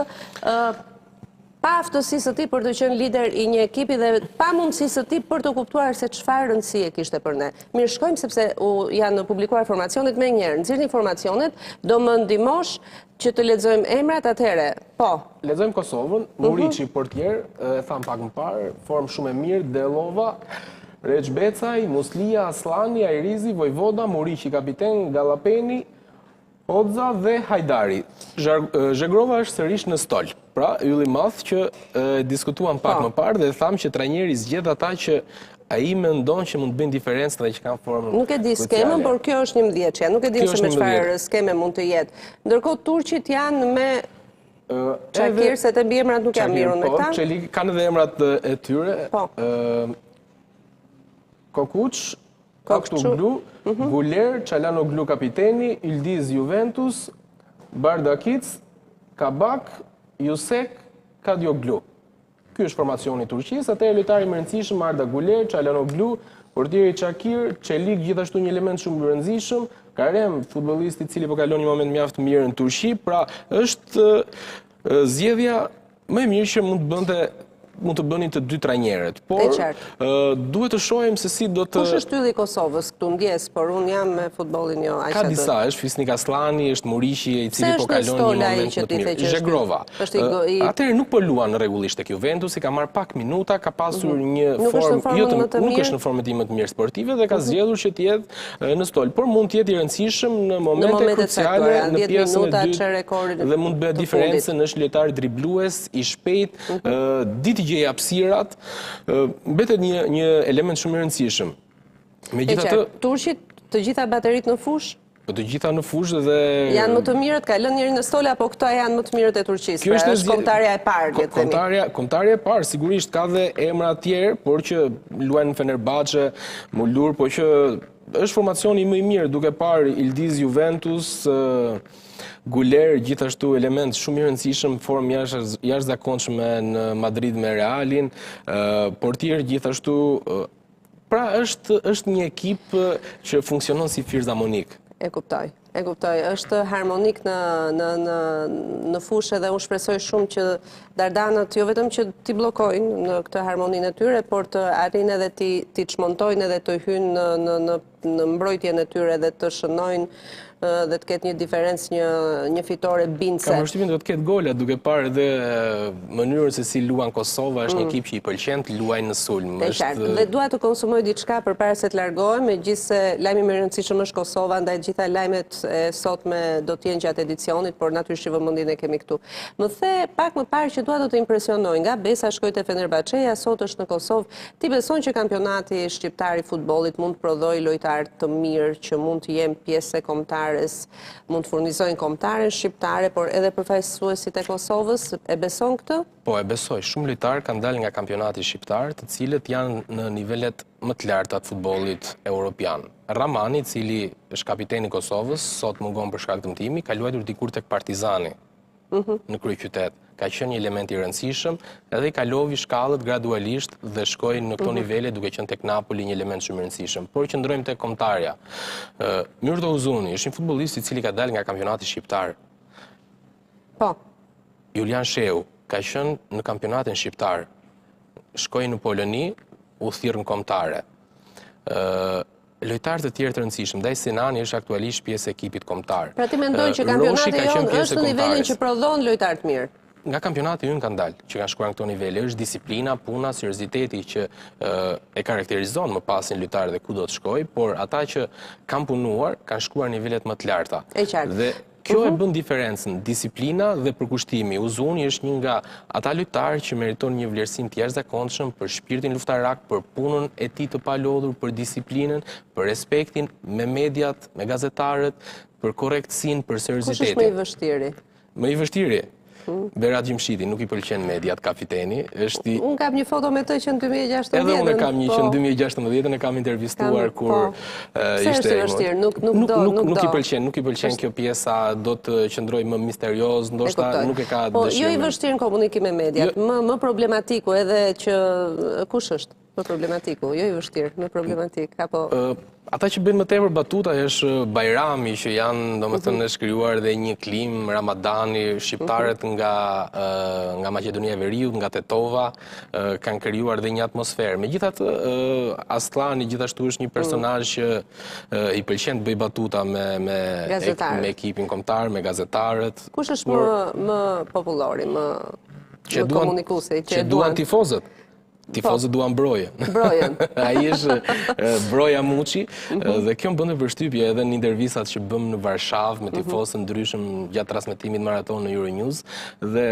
pa aftësisë së tij për të qenë lider i një ekipi dhe pa mundësisë së tij për të kuptuar se çfarë rëndësie kishte për ne. Mirë, shkojmë sepse janë publikuar informacionet më njëherë. Nxirrni informacionet, do më ndihmosh që të lexojmë emrat atëherë. Po. Lexojmë Kosovën, Muriçi portier, e tham pak më parë, formë shumë e mirë, Delova, Reç Becaj, Muslia, Aslani, Ajrizi, Vojvoda, Muriçi kapiten, Gallapeni, Hodza dhe Hajdari. Zhegrova është sërish në stol. Pra, ylli madh që diskutuam pak më parë dhe tham që trajneri zgjedh ata që ai mendon që mund të bëjnë diferencë dhe që kanë formën. Nuk e di skemën, por kjo është 11-çja. Nuk e di se me çfarë skeme mund të jetë. Ndërkohë turqit janë me Çakir, se të mbiemrat nuk jam mirun me këta. Çelik kanë edhe emrat e tyre. Kokuç, Aktuglu, Guler, Çalhanoglu kapiteni, Ildiz Juventus, Bardakic, Kabak, Jusek, Kadioglu. Ky është formacioni i Turqisë, atëherë lojtari më rëndësishëm Arda Guler, Çalhanoglu, portieri Çakir, Çelik gjithashtu një element shumë i rëndësishëm, Karem, futbollist i cili po kalon një moment mjaft mirë në Turqi, pra është zgjedhja më e mirë që mund të bënin të dy trajnerët, por duhet të shohim se si do të... Kush është ylli i Kosovës këtu ndjes, por unë jam me futbollin jo aq. Ka disa, është Fisnik Aslani, është Muriçi i cili po kalon një moment më të mirë. Zhegrova. Atëherë nuk po luan rregullisht tek Juventusi, ka marr pak minuta, ka pasur një formë nuk është në formën e më të mirë sportive dhe ka zgjedhur që të jetë në stol, por mund të jetë i rëndësishëm në momente kruciale në pjesën e dytë dhe mund të bëjë diferencën, është lojtar driblues, i shpejt, ditë gjej hapësirat, mbetet një element shumë i rëndësishëm. Megjithatë, turqit të gjitha baterit në fushë? Po të gjitha në fushë dhe... Janë më të mirët, ka lënë njëri në stol, apo këto janë më të mirët e Turqisë? Pra është kombëtarja e parë, kombëtarja e parë, sigurisht ka dhe emra tjerë, por që luajnë në Fenerbahçe, Mullur, por që është formacioni më i mirë, duke parë Ildiz Juventus, Guler, gjithashtu element shumë i rëndësishëm, formë jashtëzakonshme në Madrid me Realin, portier gjithashtu, pra është një ekip që funksionon si firzamonik. E kuptoj. Është harmonik në fushë dhe unë shpresoj shumë që dardanët jo vetëm që t'i blokojnë në këtë harmoninë e tyre, por të arrin edhe t'i çmontojnë edhe të hyjnë në mbrojtjen e tyre dhe të shënojnë dhe të ketë një diferencë, një fitore bindse. Kam përshtypjen do të ketë gola, duke parë edhe mënyrën se si luan Kosova, është një ekip që i pëlqen të luajë në sulm. Dhe dua të konsumoj diçka përpara se të largohem, megjithëse lajmi më i rëndësishëm është Kosova, ndaj gjitha lajmet e sotme do të jenë gjatë edicionit, por natyrisht vëmendjen e kemi këtu. Më the pak më parë që dua të impresionoj, nga Besa shkoi te Fenerbahçeja, sot është në Kosovë. Ti beson që kampionati shqiptar i futbollit mund të prodhojë lojtarë të mirë që mund të jenë pjesë e kombëtarë, mund të furnizojnë kombëtaren shqiptare, por edhe përfaqësuesit e Kosovës, e beson këtë? Po, e besoj. Shumë lojtarë kanë dalë nga kampionati shqiptar, të cilët janë në nivelet më të larta të futbollit europian. Ramani, i cili është kapiteni i Kosovës, sot mungon për shkak të dëmtimi, ka luajtur dikur tek Partizani në kryeqytet. Ka qenë një element i rëndësishëm, edhe i kalovi shkallët gradualisht dhe shkoi në këto nivele duke qenë tek Napoli një element shumë i rëndësishëm. Por qëndrojmë tek kombëtarja. Myrto Uzuni është një futbollist i cili ka dalë nga kampionati shqiptar. Po. Julian Sheu ka qenë në kampionatin shqiptar. Shkoi në Poloni, u thirr në kombëtare. Lojtarë të tjerë të rëndësishëm, ndaj Sinani është aktualisht pjesë e ekipit kombëtar. Pra ti mendoj që kampionati jonë është në nivelin që prodhon lojtarë të mirë? Nga kampionati ynë kanë dalë, që kanë shkuar në këto nivele, është disiplina, puna, serioziteti që e karakterizon më pasin lojtarët dhe ku do të shkoj, por ata që kanë punuar, kanë shkuar nivelet më të larta. E qartë. Dhe kjo e bën diferencën, disiplina dhe përkushtimi. Uzuni është një nga ata lojtarë që meriton një vlerësim të jashtëzakonshëm për shpirtin luftarak, për punën e tij të palodhur, për disiplinën, për respektin me mediat, me gazetarët, për korrektësinë, për seriozitetin. Kush është më i vështiri? Më i vështiri? Berat Gjimshiti, nuk i pëlqen mediat, kapiteni. Unë kam një foto me të që në 2016. Edhe unë kam një që në 2016 e kam intervistuar kur ishte... Nuk i pëlqen kjo pjesa, do të qëndroj më misterios, ndoshta nuk e ka dëshirë. Jo i vështirë në komunikim me mediat, më problematiku edhe që kush është? Më problematiku, jo i vështirë, më problematik, apo... Ata që bëjnë më tepër batuta është Bajrami, që janë, domethënë, shkruar dhe një klim, Ramadani, shqiptarët nga Maqedonia e Veriut, nga Tetova, kanë krijuar dhe një atmosferë. Megjithatë, Aslani gjithashtu është një personazh që i pëlqen të bëj batuta me ekipin kombëtar, me gazetarët. Kush është më popullori, më komunikuesi, që duan tifozët? Tifozët duan Brojen. Brojen. Ai është Broja Muçi dhe kjo më bën përshtypje edhe në intervistat që bëm në Varshavë me tifozë ndryshëm gjatë transmetimit maraton në Euronews dhe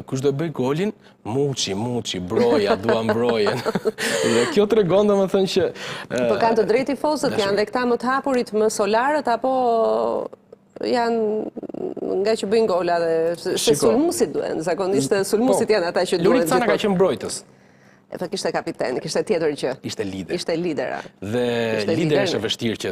kush do bëj golin? Muçi, Broja, duan Brojen. Dhe kjo tregon domethënë që po kanë të drejtë tifozët, janë dhe këta më të hapurit, më solarët apo janë nga që bëjnë gola dhe se sulmusit duen, zakonisht sulmusit janë ata që duen. Lori Cana ka qenë mbrojtës. Pa kishte kapiten, kishte tjetër që... Ishte lider. Ishte lidera. Dhe lider është e vështirë që...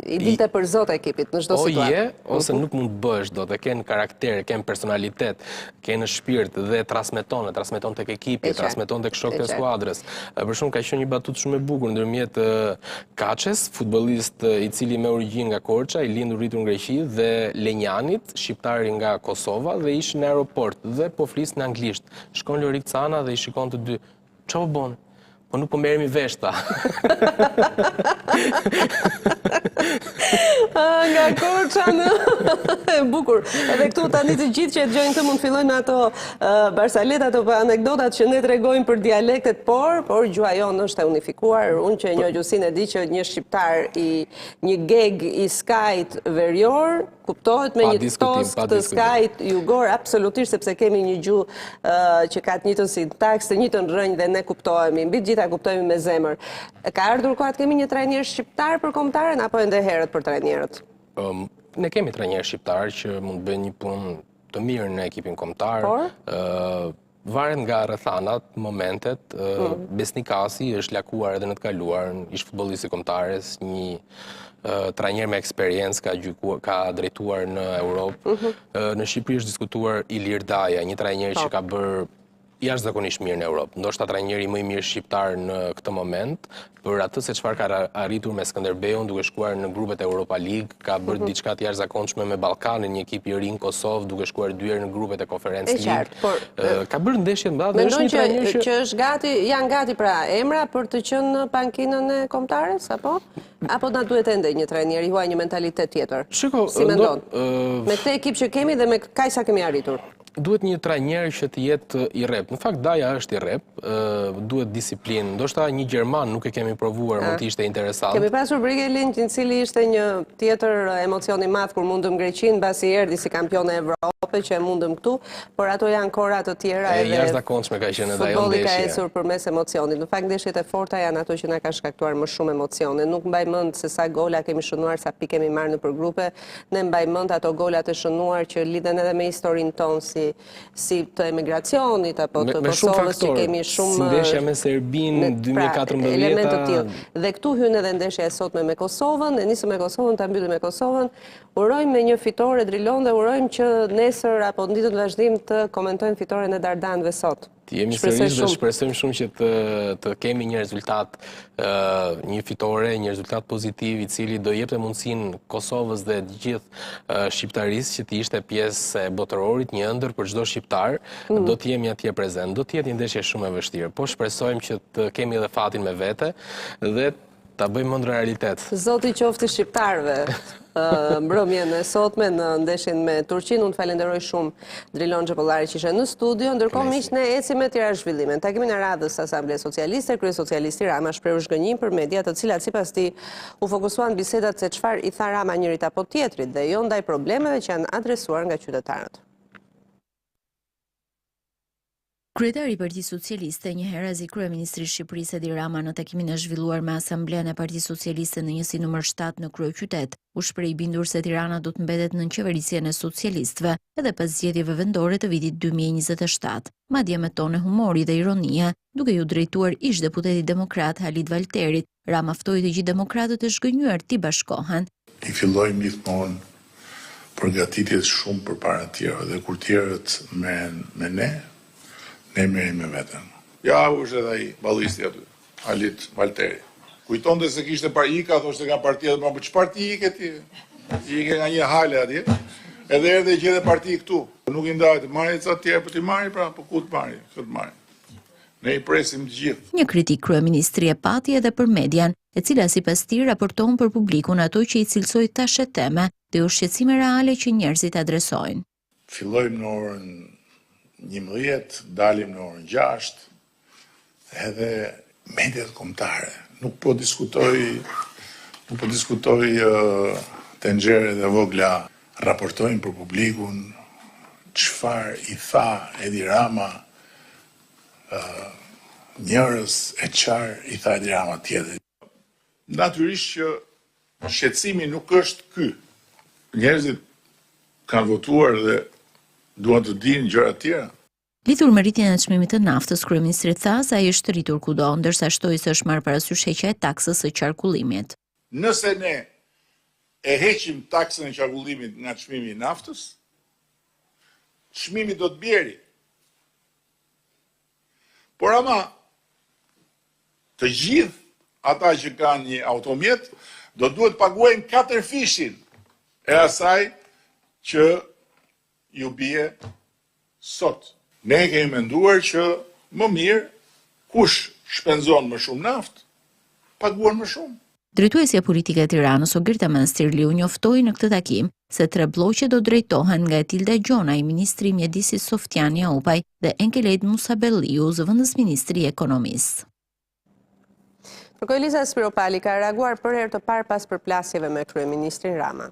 I dilte për zot ekipit në çdo situatë. Ose nuk mund të bësh dot, e kanë karakter, kanë personalitet, kanë shpirt dhe transmeton tek ekipi, transmeton tek shokët e skuadrës. Për shembull ka qenë një batutë shumë e bukur ndërmjet Kaçes, futbollist i cili me origjinë nga Korça, i lindur rritur në Greqi, dhe Lenjanit, shqiptari nga Kosova dhe ishin në aeroport dhe po flisnin anglisht. Shkon Lori Cana dhe i shikon të dy. Çfarë po bën? Po nuk po merremi vesh ta. Nga Korça e bukur. Edhe këtu tani të gjithë që e dëgjojnë këtë mund fillojnë ato barsaletat apo anekdotat që ne tregojmë për dialektet, por gjuha jonë është e unifikuar. Unë që një gjuhësinë e di që një shqiptar i një geg i skajt verior kuptohet me një tost të skajt jugor absolutisht, sepse kemi një gjuhë që ka të njëjtën sintaks, të njëjtën rrënjë dhe ne kuptohemi, mbi të gjitha kuptohemi me zemër. Ka ardhur koha të kemi një trajner shqiptar për kombëtaren apo ende herët për trajnerët? Ne kemi trajner shqiptar që mund të bëjnë një punë të mirë në ekipin kombëtar. Varet nga rrethanat, momentet. Besnikasi është lakuar edhe në të kaluar, ish futbollist i kombëtares, një trajner me eksperiencë, ka drejtuar në Europë. Në Shqipëri është diskutuar Ilir Daja, një trajner që ka bërë jashtëzakonisht mirë në Europë. Ndoshta trajneri më i mirë shqiptar në këtë moment, për atë se çfarë ka arritur me Skënderbeun duke shkuar në grupet e Europa League, ka bërë diçka të jashtëzakonshme me Ballkanin, një ekip i ri në Kosovë, duke shkuar 2 herë në grupet e Conference League. Ka bërë ndeshje të mëdha dhe është një trajner që është janë gati pra emra për të qenë në pankinën e kombëtares apo na duhet ende një trajner i huaj një mentalitet tjetër? Si mendon? Me këtë ekip që kemi dhe me kaq sa kemi arritur. Duhet një trajner që të jetë i rrep. Në fakt Daja është i rrep, duhet disiplinë. Ndoshta një gjerman nuk e kemi provuar, mund të ishte interesant. Kemi pasur Brigelin, i cili ishte një tjetër emocion i madh kur mundëm Greqinë, mbasi erdhi si kampion e Evropës që e mundëm këtu, por ato janë kora të tjera edhe jashtëzakonshme ka qenë edhe ajo futbolli ndeshje. Ka ecur përmes emocionit. Në fakt ndeshjet e forta janë ato që na kanë shkaktuar më shumë emocione. Nuk mbaj mend se sa gola kemi shënuar, sa pikë kemi marrë nëpër grupe. Ne mbaj mend ato golat e shënuar që lidhen edhe me historinë tonë si të emigracionit apo të Kosovës që kemi shumë si ndeshja me Serbinë 2014 elemente të tillë. Dhe këtu hyn edhe ndeshja e sotme me Kosovën, e nisëm me Kosovën, ta mbyllim me Kosovën. Urojmë me një fitore Drilon dhe urojmë që nesër apo në ditët vazhdim të komentojmë fitoren e Dardanëve sot. Jemi sërish dhe shpresojmë shumë që të kemi një rezultat, një fitore, një rezultat pozitiv i cili do jepte mundësinë Kosovës dhe gjithë shqiptarisë që të ishte pjesë e botërorit, një ëndër për çdo shqiptar, do të jemi atje prezent. Do të jetë një ndeshje shumë e vështirë, po shpresojmë që të kemi edhe fatin me vete dhe ta bëjmë mend realitet. Zoti qoftë shqiptarëve. Mbrëmjen e sotme në ndeshjen me Turqinë. Unë falenderoj shumë Drilon Xhepollari që ishte në studio. Ndërkohë miq, ne ecim me tjera zhvillime. Takimin e radhës Asamblea Socialiste, kryesocialisti Rama shpreu zhgënjim për media, të cilat sipas tij u fokusuan bisedat se çfarë i tha Rama njërit apo tjetrit dhe jo ndaj problemeve që janë adresuar nga qytetarët. Kryetari i Partisë Socialiste, njëherëzi kryeministri i Shqipërisë Edi Rama në takimin e zhvilluar me Asamblenë e Partisë Socialiste në njësi nr. 7 në kryeqytet, u shpreh bindur se Tirana do të mbetet në qeverisjen e socialistëve edhe pas zgjedhjeve vendore të vitit 2027, madje me tonë humori dhe ironie, duke ju drejtuar ish deputeti demokrat Halit Valterit. Rama ftoi të gjithë demokratët e zhgënjur të bashkohen. I fillojmë gjithmonë përgatitjet shumë përpara tjerëve dhe kur tjerët merren me ne merrem me veten. Ja, u është edhe ai ballisti aty. Alit Valteri. Kujtonte se kishte ika, thoshte nga partia, më po ç'parti ike ti? Ike nga një hale atje. Edhe erdhe që edhe parti këtu. Nuk i ndajtë, marrë ca tjerë, po ti marrë, pra, po ku të marrë, këtë marrë. Ne i presim të gjithë. Një kritik kryeministri e pati edhe për median, e cila sipas tij raporton për publikun ato që i cilësoi tash teme dhe ushqetësime reale që njerëzit adresojnë. Fillojmë në orën 11, dalim në orën 6, edhe mediat kombëtare. Nuk po diskutoj tenxhere dhe vogla, raportojnë për publikun çfarë i tha Edi Rama njërës e qarë i tha Edi Rama tjetër. Natyrisht që shqetësimi nuk është ky. Njerëzit kanë votuar dhe duan të dinë gjëra të tjera. Lidhur me rritjen e çmimit të naftës, kryeministri tha se ai është rritur kudo, ndërsa shtoi se është marrë parasysh heqja e taksës së qarkullimit. Nëse ne e heqim taksën e qarkullimit nga çmimi i naftës, çmimi do të bjeri. Por ama, të gjithë ata që kanë një automjet, do duhet paguajnë 4 fishin e asaj që ju bie sot. Ne kemi menduar që më mirë, kush shpenzon më shumë naftë, paguan më shumë. Drejtuesja politike e Tiranës, Ogirta Manastirliu, njoftoi në këtë takim se 3 blloqe do drejtohen nga Etilda Gjonaj, ministri i mjedisit Softian Jaupaj dhe Enkelejt Musabelliu, zëvendës ministri i ekonomisë. Eliza Spiropali ka reaguar për herë të parë pas përplasjeve me kryeministrin Rama.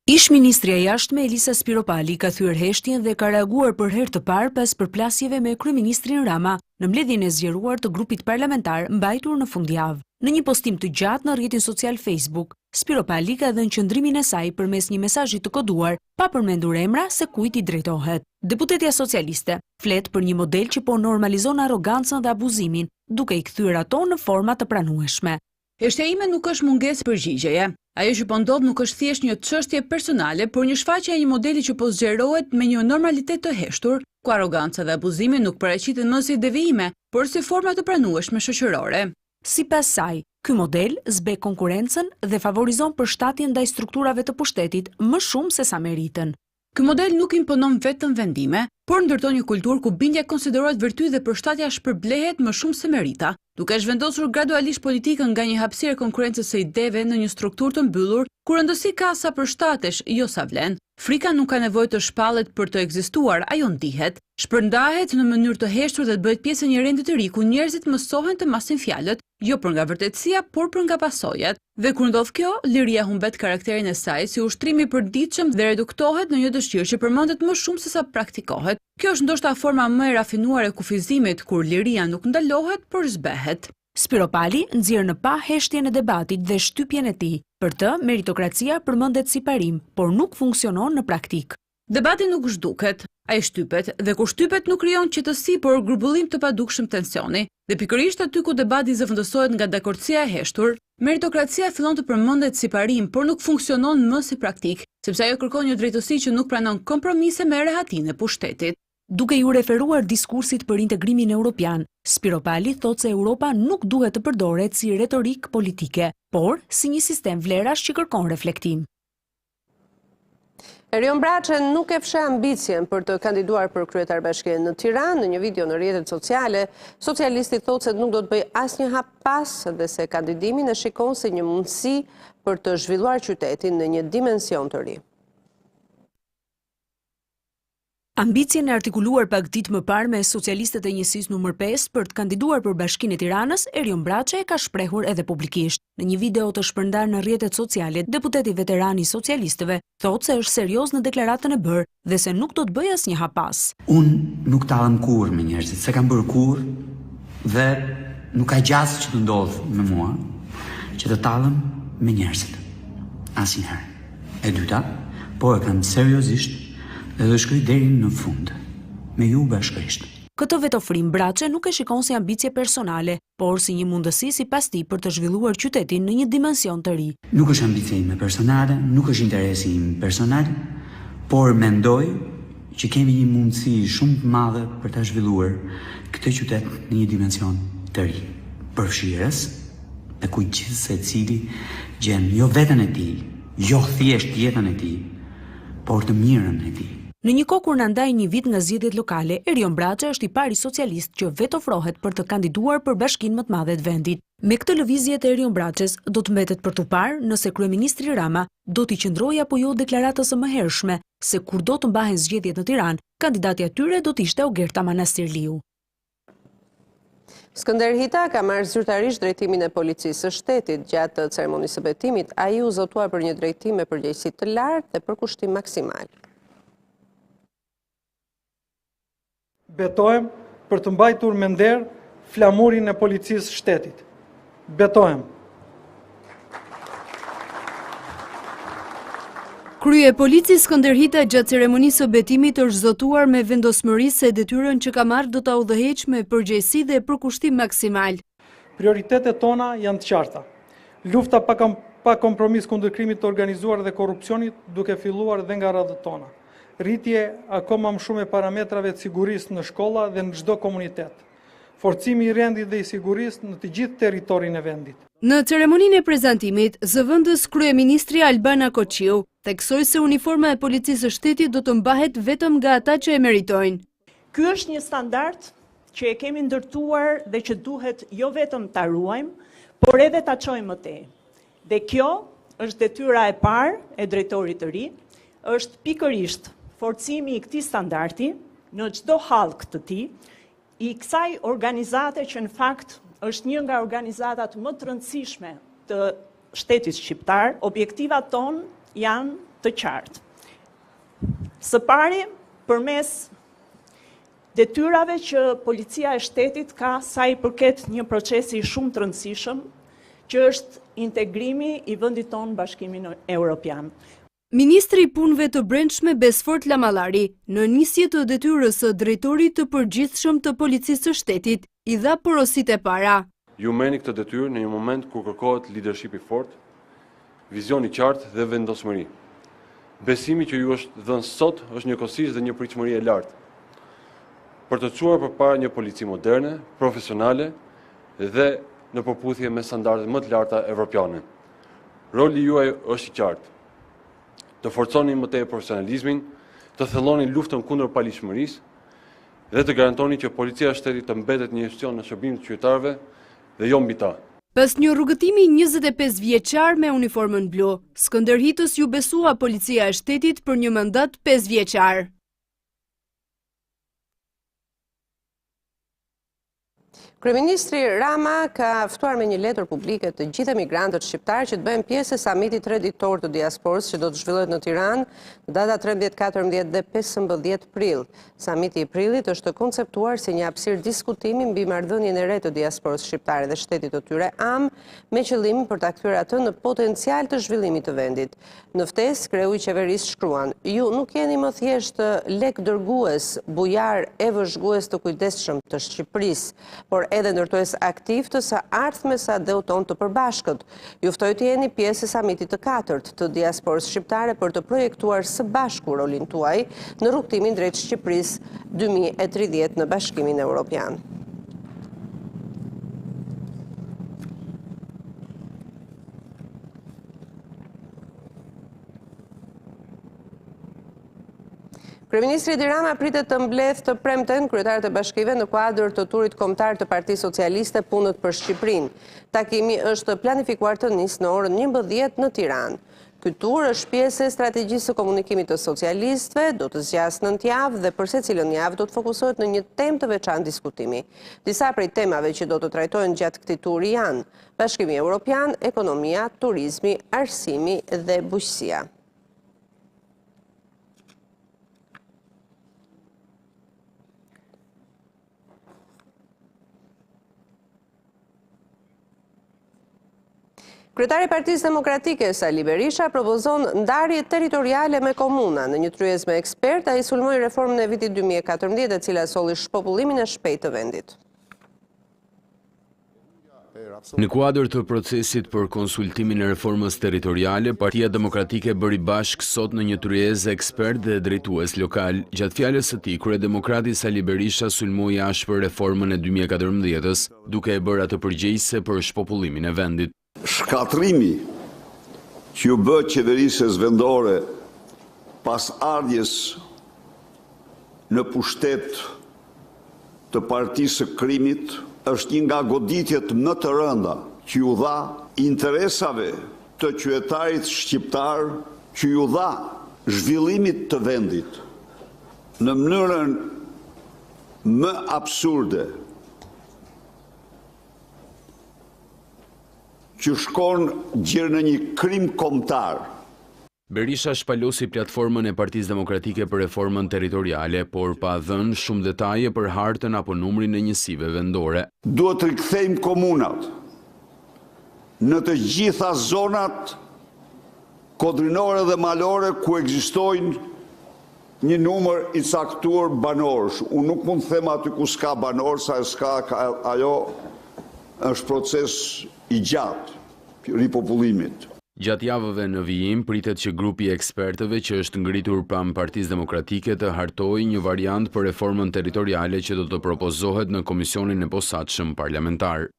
Ish-ministria e jashtme Eliza Spiropali ka thyer heshtjen dhe ka reaguar për herë të parë pas përplasjeve me kryeministrin Rama në mbledhjen e zgjeruar të grupit parlamentar mbajtur në fundjavë. Në një postim të gjatë në rrjetin social Facebook, Spiropali ka dhënë qëndrimin e saj përmes një mesazhi të koduar, pa përmendur emra se kujt i drejtohet. Deputetja socialiste flet për një model që po normalizon arrogancën dhe abuzimin, duke i kthyer ato në forma të pranueshme. Heshtja ime nuk është mungesë përgjigjeje. Ajo që po ndodh nuk është thjesht një çështje personale, por një shfaqje e një modeli që po zgjerohet me një normalitet të heshtur, ku arroganca dhe abuzimi nuk paraqiten më si devijime, por si forma të pranueshme shoqërore. Sipas saj, ky model zbe konkurrencën dhe favorizon përshtatjen ndaj strukturave të pushtetit më shumë se sa meritën. Ky model nuk imponon vetëm vendime, por ndërton një kulturë ku bindja konsiderohet virtyt dhe përshtatja shpërblehet më shumë se merita, duke zhvendosur gradualisht politikën nga një hapësirë konkurrencës së ideve në një strukturë të mbyllur, ku rëndësi ka sa përshtatesh, jo sa vlen. Frika nuk ka nevojë të shpallet për të ekzistuar, ajo ndihet, shpërndahet në mënyrë të heshtur dhe të bëhet pjesë e një rendi të ri ku njerëzit mësohen të masin fjalët, jo për nga vërtetësia, por për nga pasojat. Dhe kur ndodh kjo, liria humbet karakterin e saj si ushtrimi i përditshëm dhe reduktohet në një dëshirë që përmendet më shumë se sa praktikohet. Kjo është ndoshta forma më e rafinuar e kufizimit, kur liria nuk ndalohet, por zbehet. Spiropali nxjerr në pa heshtjen e debatit dhe shtypjen e tij. Për të, meritokracia përmendet si parim, por nuk funksionon në praktik. Debati nuk zhduket, ai shtypet, dhe kur shtypet nuk krijon qetësi, por grumbullim të padukshëm tensioni. Dhe pikërisht aty ku debati zëvendësohet nga dakordësia e heshtur, meritokracia fillon të përmendet si parim, por nuk funksionon më si praktik, sepse ajo kërkon një drejtësi që nuk pranon kompromise me rehatinë e pushtetit. Duke ju referuar diskursit për integrimin europian, Spiropali thotë se Europa nuk duhet të përdoret si retorik politike, por si një sistem vlerash që kërkon reflektim. Erion Braçe nuk e fsheh ambicien për të kandiduar për kryetarbashkinë në Tiranë. Në një video në rrjetet sociale, socialisti thotë se nuk do të bëjë asnjë hap pas dhe se kandidimin e shikon si një mundësi për të zhvilluar qytetin në një dimension të ri. Ambicien e artikuluar pak ditë më parë me socialistët e njësisë numër 5 për të kandiduar për Bashkinë e Tiranës, Erion Braçe e ka shprehur edhe publikisht. Në një video të shpërndar në rrjetet sociale, deputeti veteran i socialistëve thotë se është serioz në deklaratën e bërë dhe se nuk do të bëjë asnjë hap pas. Unë nuk tallem kurrë me njerëzit, se kam bërë kurrë dhe nuk ka gjasë që të ndodhë me mua që të tallem me njerëzit. Asnjëherë. E dyta, po e kam seriozisht dhe do shkoj deri në fund, me ju bashkërisht. Këtë vetofrim Braçe nuk e shikon si ambicie personale, por si një mundësi sipas tij për të zhvilluar qytetin në një dimension të ri. Nuk është ambicia ime personale, nuk është interesi im personal, por mendoj që kemi një mundësi shumë të madhe për ta zhvilluar këtë këtë qytet në një dimension të ri, përfshirës, dhe ku gjithë se cili gjen jo veten e tij, jo thjesht jetën e tij, por të mirën e tij. Në një kohë kur na ndaj një vit nga zgjedhjet lokale, Erion Braça është i pari socialist që vetë ofrohet për të kandiduar për bashkinë më të madhe të vendit. Me këtë lëvizje të Erion Braçës do të mbetet për tu parë nëse kryeministri Rama do t'i qëndrojë apo jo deklaratës së mëhershme se kur do të mbahen zgjedhjet në Tiranë, kandidati atyre do të ishte Ogerta Manastirliu. Skënder Hita ka marrë zyrtarisht drejtimin e policisë së shtetit gjatë ceremonisë së betimit, ai u zotua për një drejtim me përgjegjësi të lartë dhe përkushtim maksimal. Betohem për të mbajtur me nder flamurin e policisë së shtetit. Betohem. Krye polici Skënder Hita gjatë ceremonisë së betimit është zotuar me vendosmëri se detyrën që ka marrë do ta udhëheq me përgjegjësi dhe përkushtim maksimal. Prioritetet tona janë të qarta. Lufta pa kompromis kundër krimit të organizuar dhe korrupsionit duke filluar dhe nga radhët tona. Rritje akoma më shumë e parametrave të sigurisë në shkolla dhe në çdo komunitet. Forcimi i rendit dhe i sigurisë në të gjithë territorin e vendit. Në ceremoninë e prezantimit, zëvendës kryeministri Albana Koqiu theksoi se uniforma e policisë së shtetit do të mbahet vetëm nga ata që e meritojnë. Ky është një standard që e kemi ndërtuar dhe që duhet jo vetëm ta ruajmë, por edhe ta çojmë më tej. Dhe kjo është detyra e parë e drejtorit të ri, është pikërisht forcimi i këtij standardi në çdo hallk të tij, i kësaj organizate që në fakt është një nga organizatat më të rëndësishme të shtetit shqiptar. Objektivat tonë janë të qartë. Së pari, përmes detyrave që policia e shtetit ka sa i përket një procesi shumë të rëndësishëm, që është integrimi i vendit tonë në Bashkimin Evropian. Ministri i Punëve të Brendshme Besfort Lamallari, në nisje të detyrës së drejtorit të përgjithshëm të policisë së shtetit, i dha porosit e para. Ju merrni këtë detyrë në një moment kur kërkohet leadership i fortë, vizion i qartë dhe vendosmëri. Besimi që ju është dhënë sot është njëkohësisht dhe një pritshmëri e lartë për të çuar përpara një polici moderne, profesionale dhe në përputhje me standardet më të larta evropiane. Roli juaj është i qartë. Të forconi më tej profesionalizmin, të thelloni luftën kundër palishmërisë dhe të garantoni që policia e shtetit të mbetet një institucion në shërbim të qytetarëve dhe jo mbi ta. Pas një rrugëtimi 25 vjeçar me uniformën blu, Skënder Hitës ju besua policia e shtetit për një mandat 5 vjeçar. Kryeministri Rama ka ftuar me një letër publike të gjithë emigrantët shqiptar që të bëjnë pjesë e samitit 3 ditor të diasporës që do të zhvillohet në Tiranë në data 13, 14 dhe 15 prill. Samiti i prillit është konceptuar si një hapësirë diskutimi mbi marrëdhënien e re të diasporës shqiptare dhe shtetit të tyre me qëllim për ta kthyer atë në potencial të zhvillimit të vendit. Në ftesë, kreu i qeverisë shkruan: "Ju nuk jeni më thjesht lek dërgues, bujar e vëzhgues të kujdesshëm të Shqipërisë, por edhe ndërtues aktiv të së ardhmes së adeuton të përbashkët. Ju ftoj të jeni pjesë e samitit të 4 të diasporës shqiptare për të projektuar së bashku rolin tuaj në rrugtimin drejt Shqipërisë 2030 në Bashkimin Evropian." Kryeministri Edi Rama pritet të mbledhë të premten kryetarët e bashkive në kuadër të turit kombëtar të Partisë Socialiste Punët për Shqipërinë. Takimi është planifikuar të nisë në orën 11 në Tiranë. Ky tur është pjesë e strategjisë së komunikimit të socialistëve, do të zgjasë 9 javë dhe për secilën javë do të fokusohet në një temë të veçantë diskutimi. Disa prej temave që do të trajtohen gjatë këtij turi janë Bashkimi Evropian, ekonomia, turizmi, arsimi dhe bujqësia. Kryetari i Partisë Demokratike Sali Berisha propozon ndarje territoriale me komuna. Në një tryezë me ekspert, ai sulmoi reformën e vitit 2014, e cila solli shpopullimin e shpejtë të vendit. E Në kuadër të procesit për konsultimin e reformës territoriale, Partia Demokratike bëri bashkë sot në një tryezë ekspert dhe drejtues lokal. Gjatë fjalës së tij, kryedemokrati Sali Berisha sulmoi ashpër reformën e 2014-s, duke e bërë atë përgjegjëse për shpopullimin e vendit. Shkatrimi që ju bë qeverisës vendore pas ardhjes në pushtet të partisë së krimit është një nga goditjet më të rënda që ju dha interesave të qytetarit shqiptar, që ju dha zhvillimit të vendit në mënyrën më absurde, që shkon gjirë në një krim kombëtar. Berisha shpalosi platformën e Partisë Demokratike për reformën territoriale, por pa dhënë shumë detaje për hartën apo numrin e njësive vendore. Duhet të rikthejmë komunat në të gjitha zonat kodrinore dhe malore ku ekzistojnë një numër i caktuar banorësh. Unë nuk mund të them aty ku s'ka banor, sa s'ka, ajo është proces i gjatë ripopullimit. Gjatë javëve në vijim, pritet që grupi i ekspertëve që është ngritur pranë Partisë Demokratike të hartojë një variant për reformën territoriale që do të propozohet në komisionin e posaçëm parlamentar.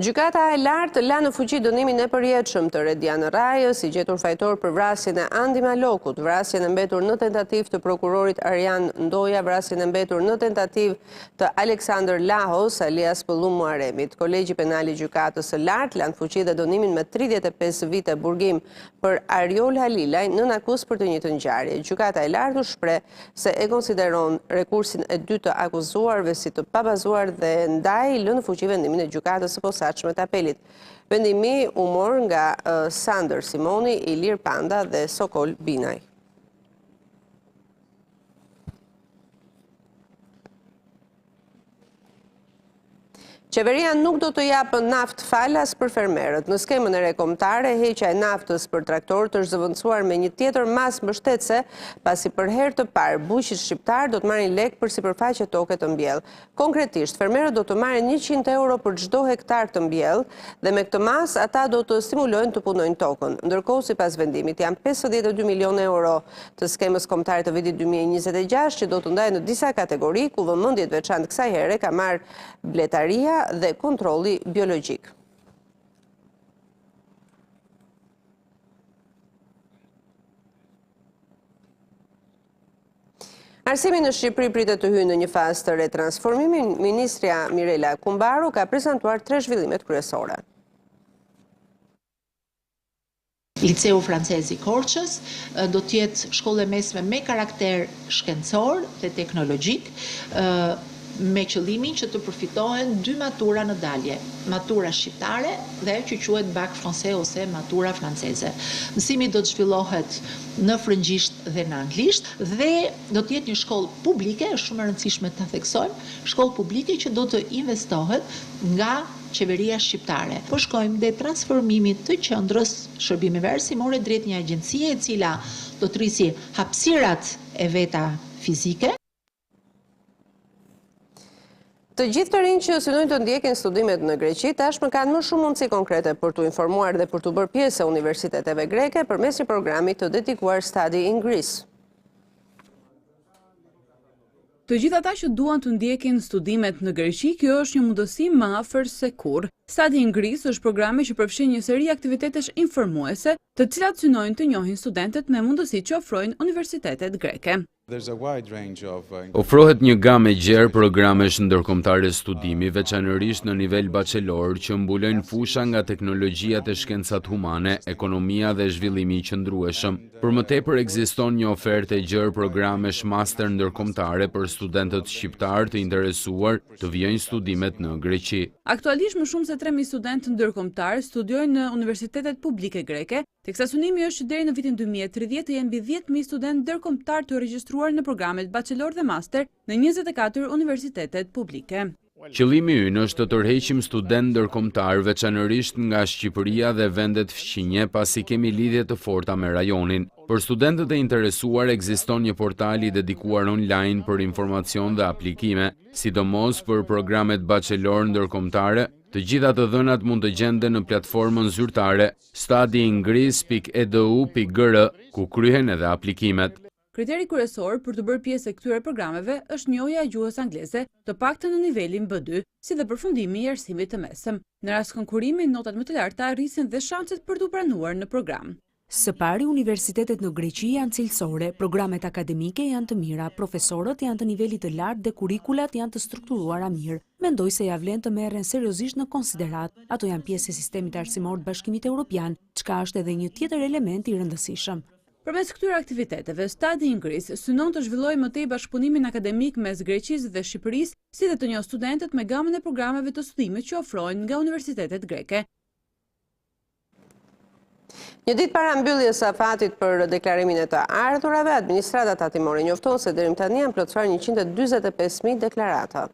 Gjykata e lartë la në fuqi dënimin e përjetshëm të Redian Rajës, i gjetur fajtor për vrasjen e Andi Malokut, vrasjen e mbetur në tentativë të prokurorit Arjan Ndoja, vrasjen e mbetur në tentativë të Aleksandër Lahos, alias Pëllum Muaremit. Kolegji Penal i Gjykatës së lartë la në fuqi dhe dënimin me 35 vite burgim për Ariol Halilaj nën akuzë për të njëjtën ngjarje. Gjykata e lartë u shpreh se e konsideron rekursin e dytë të akuzuarve si të pabazuar dhe ndaj lë në fuqi vendimin e gjykatës së posaçme të apelit. Vendimi u mor nga Sander Simoni, Ilir Panda dhe Sokol Binaj. Qeveria nuk do të japë naftë falas për fermerët. Në skemën e re kombëtare, heqja e naftës për traktorët është zëvendësuar me një tjetër mas mbështetëse, pasi për herë të parë buqit shqiptar do të marrin lek për sipërfaqe toke të mbjellë. Konkretisht, fermerët do të marrin 100 euro për çdo hektar të mbjellë dhe me këtë mas ata do të stimulojnë të punojnë tokën. Ndërkohë, sipas vendimit, janë 52 milion euro të skemës kombëtare të vitit 2026 që do të ndahen në disa kategori ku vëmendje të veçantë kësaj here ka marrë bletaria dhe kontrolli biologjik. Arsimi në Shqipëri pritet të hyjë në një fazë të retransformimi. Ministrja Mirela Kumbaru ka prezantuar 3 zhvillimet kryesore. Liceu francez i Korçës do të jetë shkollë e mesme me karakter shkencor dhe teknologjik, me qëllimin që të përfitohen 2 matura në dalje, matura shqiptare dhe që quhet bac français ose matura franceze. Mësimi do të zhvillohet në frëngjisht dhe në anglisht dhe do të jetë një shkollë publike, është shumë e rëndësishme ta theksojmë, shkollë publike që do të investohet nga qeveria shqiptare. Po shkojmë dhe transformimit të qendrës shërbimeve arsimore drejt një agjencie e cila do të rrisi hapësirat e veta fizike. Të gjithë të rinj që synojnë të ndjekin studimet në Greqi tashmë kanë më shumë mundësi konkrete për të informuar dhe për të bërë pjesë e universiteteve greke përmes një programi të dedikuar Study in Greece. Të gjithë ata që duan të ndjekin studimet në Greqi, kjo është një mundësi më afër se kurrë. Study in Greece është programi që përfshin një seri aktivitetesh informuese, të cilat synojnë të njohin studentët me mundësitë që ofrojnë universitetet greke. Ofrohet një gamë e gjerë programesh ndërkombëtare studimi, veçanërisht në nivel bachelor, që mbulojnë fusha nga teknologjiat e shkencat humane, ekonomia dhe zhvillimi i qëndrueshëm. Për më tepër ekziston një ofertë e gjerë programesh master ndërkombëtare për studentët shqiptar të interesuar të vijojnë studimet në Greqi. Aktualisht më shumë se 3.000 studentë ndërkombëtar studiojnë në universitetet publike greke, teksa synimi është që deri në vitin 2030 të jenë mbi 10.000 studentë ndërkombëtar të regjistruar në programet bachelor dhe master në 24 universitetet publike. Qëllimi ynë është të tërheqim student ndërkombëtar veçanërisht nga Shqipëria dhe vendet fqinje pasi kemi lidhje të forta me rajonin. Për studentët e interesuar ekziston një portal i dedikuar online për informacion dhe aplikime, sidomos për programet bachelor ndërkombëtare. Të gjitha të dhënat mund të gjenden në platformën zyrtare studyingreece.edu.gr, ku kryhen edhe aplikimet. Kriteri kryesor për të bërë pjesë e këtyre programeve është njohja e gjuhës angleze, të paktën në nivelin B2, si dhe përfundimi i arsimit të mesëm. Në rast konkurimi, notat më të larta arrisin dhe shanset për të pranuar në program. Së pari, universitetet në Greqi janë cilësore, programet akademike janë të mira, profesorët janë të nivelit të lartë dhe kurikulat janë të strukturuara mirë. Mendoj se ja vlen të merren seriozisht në konsiderat. Ato janë pjesë e sistemit arsimor të Bashkimit Evropian, çka është edhe një tjetër element i rëndësishëm. Përmes këtyre aktiviteteve, Studying Greece synon të zhvillojë më tej bashkëpunimin akademik mes Greqisë dhe Shqipërisë, si dhe të njohë studentët me gamën e programeve të studimit që ofrohen nga universitetet greke. Një ditë para mbylljes së afatit për deklarimin e të ardhurave, administrata tatimore njofton se deri më tani janë plotësuar 145.000 deklarata.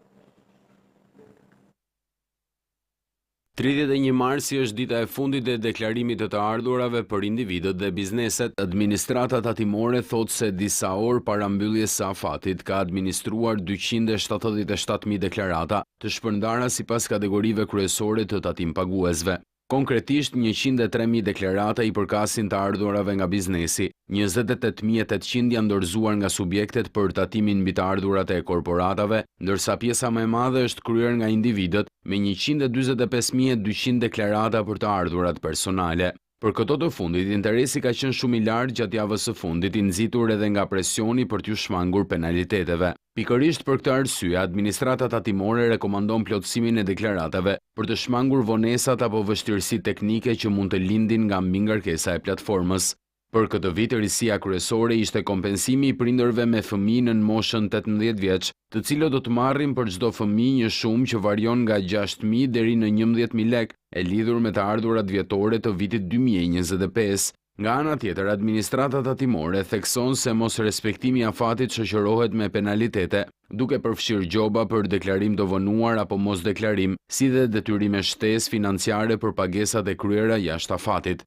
31 marsi është dita e fundit e deklarimit të ardhurave për individët dhe bizneset. Administrata tatimore thot se disa orë para mbylljes së afatit ka administruar 277.000 deklarata të shpërndara sipas kategorive kryesore të tatim paguesve. Konkretisht, 103.000 deklarata i përkasin të ardhurave nga biznesi, 28.800 janë dorëzuar nga subjektet për tatimin mbi të ardhurat e korporatave, ndërsa pjesa më e madhe është kryer nga individët me 145.200 deklarata për të ardhurat personale. Për këto të fundit, interesi ka qenë shumë i lartë gjatë javës së fundit, i nxitur edhe nga presioni për t'u shmangur penaliteteve. Pikërisht për këtë arsye, administrata tatimore rekomandon plotësimin e deklaratave për të shmangur vonesat apo vështirësitë teknike që mund të lindin nga mbingarkesa e platformës. Për këtë vit, risia kryesore ishte kompensimi i prindërve me fëmijë në moshën 18 vjeç, të cilët do të marrin për çdo fëmijë një shumë që varion nga 6.000 deri në 11.000 lek, e lidhur me të ardhurat vjetore të vitit 2025. Nga ana tjetër, administrata tatimore thekson se mos respektimi i afatit shoqërohet me penalitete, duke përfshirë gjoba për deklarim të vonuar apo mos deklarim, si dhe detyrime shtesë financiare për pagesat e kryera jashtë afatit.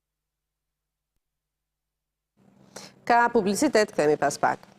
Ka publicitet, kthehemi pas pak.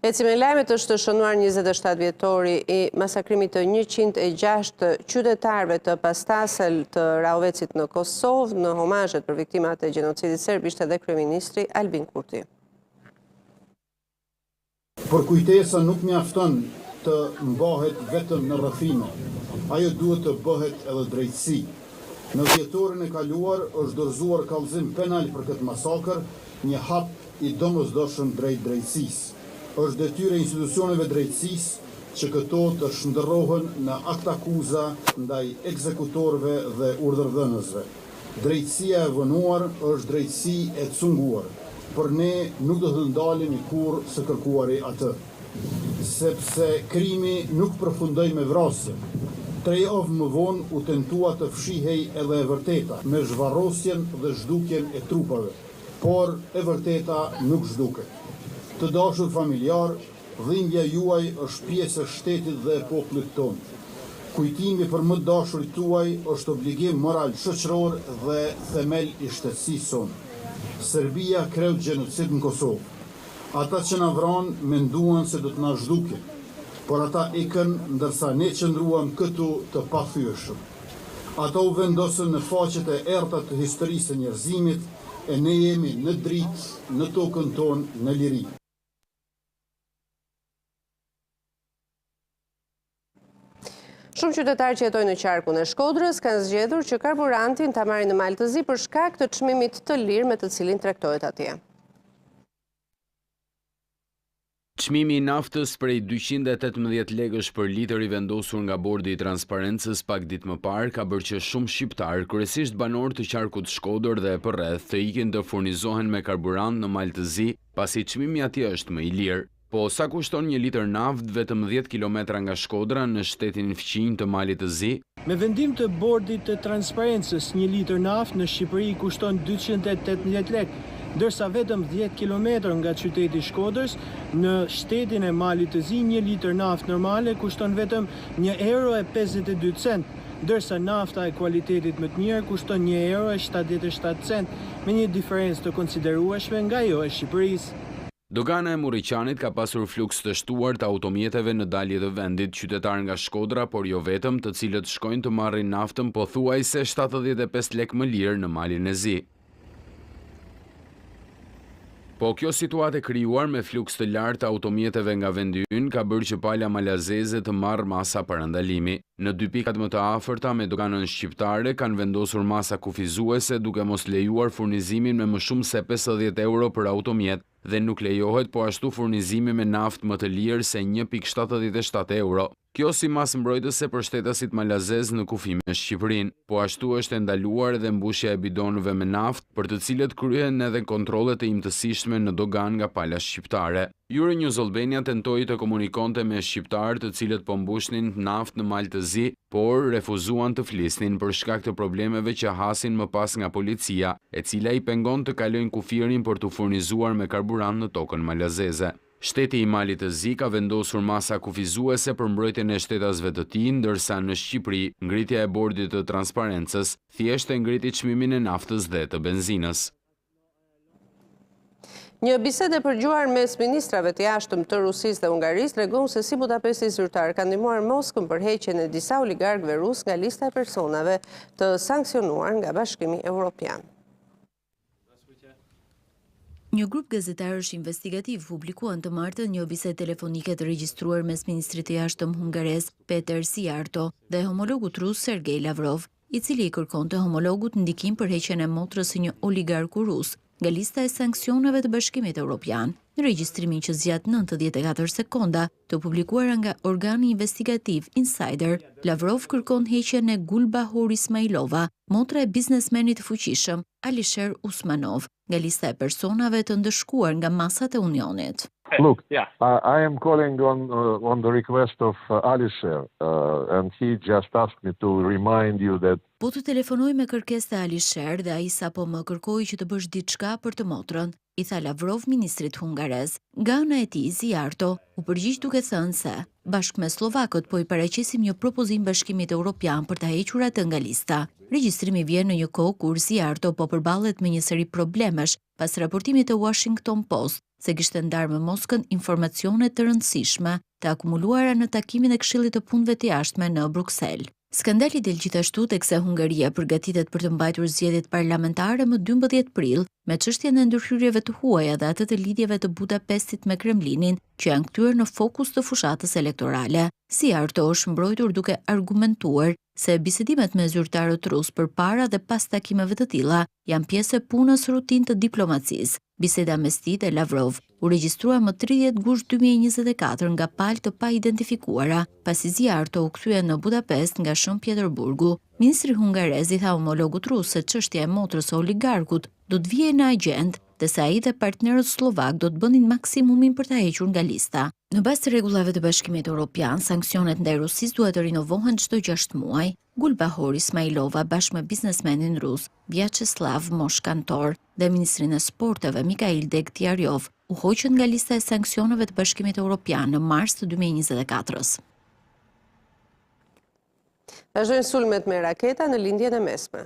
Eci me lajmet është shënuar 27 vjetori i masakrimit të 106 qytetarëve të pastasel të Raovecit në Kosovë. Në homazhet për viktimat e gjenocidit serb ishte edhe kryeministri Albin Kurti. Por kujtesa nuk mjafton të mbahet vetëm në rrëfime. Ajo duhet të bëhet edhe drejtësi. Në vjetorin e kaluar është dorëzuar kallëzim penal për këtë masakër, një hap i domosdoshëm drejt drejtësisë. Është detyrë e institucioneve drejtësisë që këto të shndërrohen në akt akuza ndaj ekzekutorëve dhe urdhërdhënësve. Drejtësia e vënuar është drejtësi e cunguar, por ne nuk do të ndalemi kurrë së kërkuari atë, sepse krimi nuk përfundoi me vrasje. 3 javë më vonë u tentua të fshihej edhe e vërteta, me zhvarrosjen dhe zhdukjen e trupave, por e vërteta nuk zhduket. Të dashur familjar, dhimbja juaj është pjesë e shtetit dhe e popullit tonë. Kujtimi për më dashurit tuaj është obligim moral shoqëror dhe themel i shtetësisë sonë. Serbia kreu gjenocid në Kosovë. Ata që na vranë menduan se do të na zhdukin, por ata ikën ndërsa ne qëndruam këtu të pathyeshëm. Ata u vendosën në faqet e errta të historisë së njerëzimit e ne jemi në dritë, në tokën tonë, në liri. Shumë qytetarë që jetojnë në qarkun e Shkodrës kanë zgjedhur që karburantin ta marrin në malë të zi për shkak të çmimit të lirë me të cilin tregtohet atje. Çmimi i naftës prej 218 lekësh për litër i vendosur nga bordi i transparencës pak ditë më parë ka bërë që shumë shqiptarë, kryesisht banorë të qarkut Shkodër dhe përreth, të ikin të furnizohen me karburant në malë të zi, pasi çmimi atje është më i lirë. Po sa kushton një litër naftë vetëm 10 kilometra nga Shkodra në shtetin fqinj të malit të zi? Me vendim të bordit të transparencës, një litër naftë në Shqipëri kushton 218 lekë, ndërsa vetëm 10 kilometër nga qyteti Shkodrës, në shtetin e malit të zi, një litër naftë normale kushton vetëm €1.52, ndërsa nafta e kualitetit më të mirë kushton €1.77, me një diferencë të konsiderueshme nga ajo e Shqipërisë. Dogana e Murriqanit ka pasur fluks të shtuar të automjeteve në dalje të vendit, qytetar nga Shkodra, por jo vetëm, të cilët shkojnë të marrin naftën pothuajse 75 lekë më lirë në malin e zi. Po kjo situatë e krijuar me fluks të lartë të automjeteve nga vendi ynë ka bërë që pala malazeze të marrë masa parandalimi. Në 2 pikat më të afërta me doganën shqiptare kanë vendosur masa kufizuese duke mos lejuar furnizimin me më shumë se €50 për automjet dhe nuk lejohet po ashtu furnizimi me naftë më të lirë se €1.77. Kjo si mas mbrojtëse për shtetasit malazez në kufi me Shqipërinë, po ashtu është ndaluar edhe mbushja e bidonëve me naftë, për të cilët kryhen edhe kontrollet e imtësishme në dogan nga pala shqiptare. Euronews Albania tentoi të komunikonte me shqiptarë të cilët po mbushnin naftë në malë të zi, por refuzuan të flisnin për shkak të problemeve që hasin më pas nga policia, e cila i pengon të kalojnë kufirin për të furnizuar me karburant në tokën malazeze. Shteti i malit të zi ka vendosur masa kufizuese për mbrojtjen e shtetasve të tij, ndërsa në Shqipëri ngritja e bordit të transparencës thjesht e ngriti çmimin e naftës dhe të benzinës. Një bisede përgjuar mes ministrave të jashtëm të Rusisë dhe Hungarisë tregon se si Budapesti zyrtar ka ndihmuar Moskën për heqjen e disa oligarkëve rus nga lista e personave të sanksionuar nga Bashkimi Evropian. Një grup gazetarësh investigativ publikuan të martën një bisedë telefonike të regjistruar mes ministrit të jashtëm hungares Peter Sijarto dhe homologut rus Sergej Lavrov, i cili i kërkonte homologut ndikim për heqjen e motrës së një oligarku rus nga lista e sanksioneve të Bashkimit Evropian. Në regjistrimin që zgjat 94 sekonda, të publikuara nga organi investigativ Insider, Lavrov kërkon heqjen e Gulbahor Ismailova, motra e biznesmenit fuqishëm Alisher Usmanov, nga lista e personave të ndëshkuar nga masat e Unionit. Look, I am calling on the request of Alisher, and he just asked me to remind you that. Po të telefonoj me kërkesë të Alisher dhe ai sapo më kërkoi që të bësh diçka për të motrën, i tha Lavrov ministrit hungarez. Nga ana e tij Sijarto u përgjigj duke thënë se bashkë me slovakët po i paraqesim një propozim Bashkimit Evropian për ta hequr atë nga lista. Regjistrimi vjen në një kohë kur Sijarto po përballet me një seri problemesh pas raportimit të Washington Post se kishte ndarë me Moskën informacione të rëndësishme të akumuluara në takimin e Këshillit të Punëve të Jashtme në Bruksel. Skandali del gjithashtu teksa Hungaria përgatitet për të mbajtur zgjedhjet parlamentare më 12 prill me çështjen e ndërhyrjeve të huaja dhe atë të lidhjeve të Budapestit me Kremlinin, që janë kthyer në fokus të fushatës elektorale. Si Arto është mbrojtur duke argumentuar se bisedimet me zyrtarët rus përpara dhe pas takimeve të tilla janë pjesë e punës rutinë të diplomacisë. Biseda mes tij dhe Lavrov u regjistrua më 30 gusht 2024 nga palë të pa identifikuara, pasi Arto u kthye në Budapest nga Shën Pjeterburgu. Ministri hungarez i tha homologut rus se çështja e motrës së oligarkut do të vijë në agjendë, dhe sa ai dhe partnerët slovak do të bënin maksimumin për ta hequr nga lista. Në bazë të rregullave të Bashkimit Evropian, sanksionet ndaj Rusisë duhet të rinovohen çdo 6 muaj. Gulbahor Ismailova bashkë me biznesmenin rus Vyacheslav Moshkantor dhe ministrin e sporteve Mikhail Degtyaryov u hoqën nga lista e sanksioneve të Bashkimit Evropian në mars të 2024-s. Vazhdojnë sulmet me raketa në lindjen e mesme.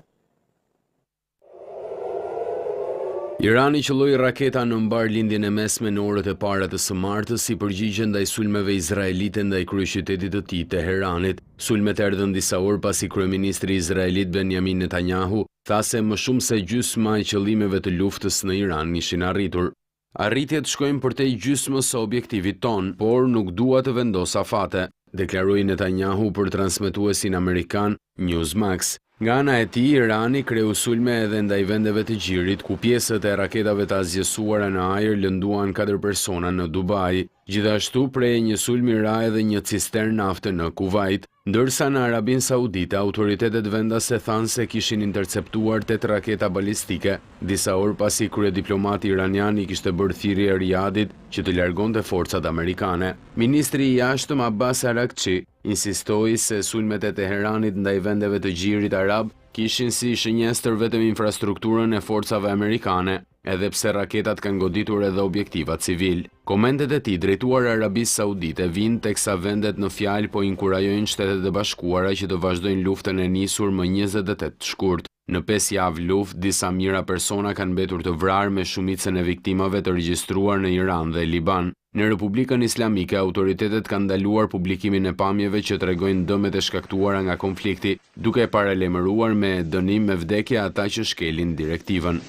Irani qëlloi raketa në mbar lindjen e mesme në orët e para të së martës si përgjigje ndaj sulmeve izraelite ndaj kryeqytetit të tij Teheranit. Sulmet erdhën disa orë pasi kryeministri izraelit Benjamin Netanyahu tha se më shumë se gjysma e qëllimeve të luftës në Iran ishin arritur. Arritjet shkojnë përtej gjysmës së objektivit ton, por nuk dua të vendos afate, deklaroi Netanyahu për transmetuesin amerikan Newsmax. Nga ana e tij, Irani kreu sulme edhe ndaj vendeve të gjirit, ku pjesët e raketave të azgjësuara në ajër lënduan 4 persona në Dubai. Gjithashtu, prej një sulmi ra edhe një cistern nafte në Kuvajt, ndërsa në Arabin Saudite autoritetet vendase thanë se kishin interceptuar 8 raketa balistike, disa orë pasi kryediplomati iranian i kishte bërë thirrje Riyadit që të largonte forcat amerikane. Ministri i jashtëm Abbas Araghchi insistoi se sulmet e Teheranit ndaj vendeve të gjirit arab kishin si shënjestër vetëm infrastrukturën e forcave amerikane, edhe pse raketat kanë goditur edhe objektiva civil. Komentet e tij drejtuar Arabisë Saudite vijnë teksa vendet në fjalë po inkurajojnë Shtetet e Bashkuara që të vazhdojnë luftën e nisur më 28 shkurt. Në 5 javë luftë, disa mijëra persona kanë mbetur të vrarë me shumicën e viktimave të regjistruar në Iran dhe Liban. Në Republikën Islamike, autoritetet kanë ndaluar publikimin e pamjeve që tregojnë dëmet e shkaktuara nga konflikti, duke paralajmëruar me dënim me vdekje ata që shkelin direktivën.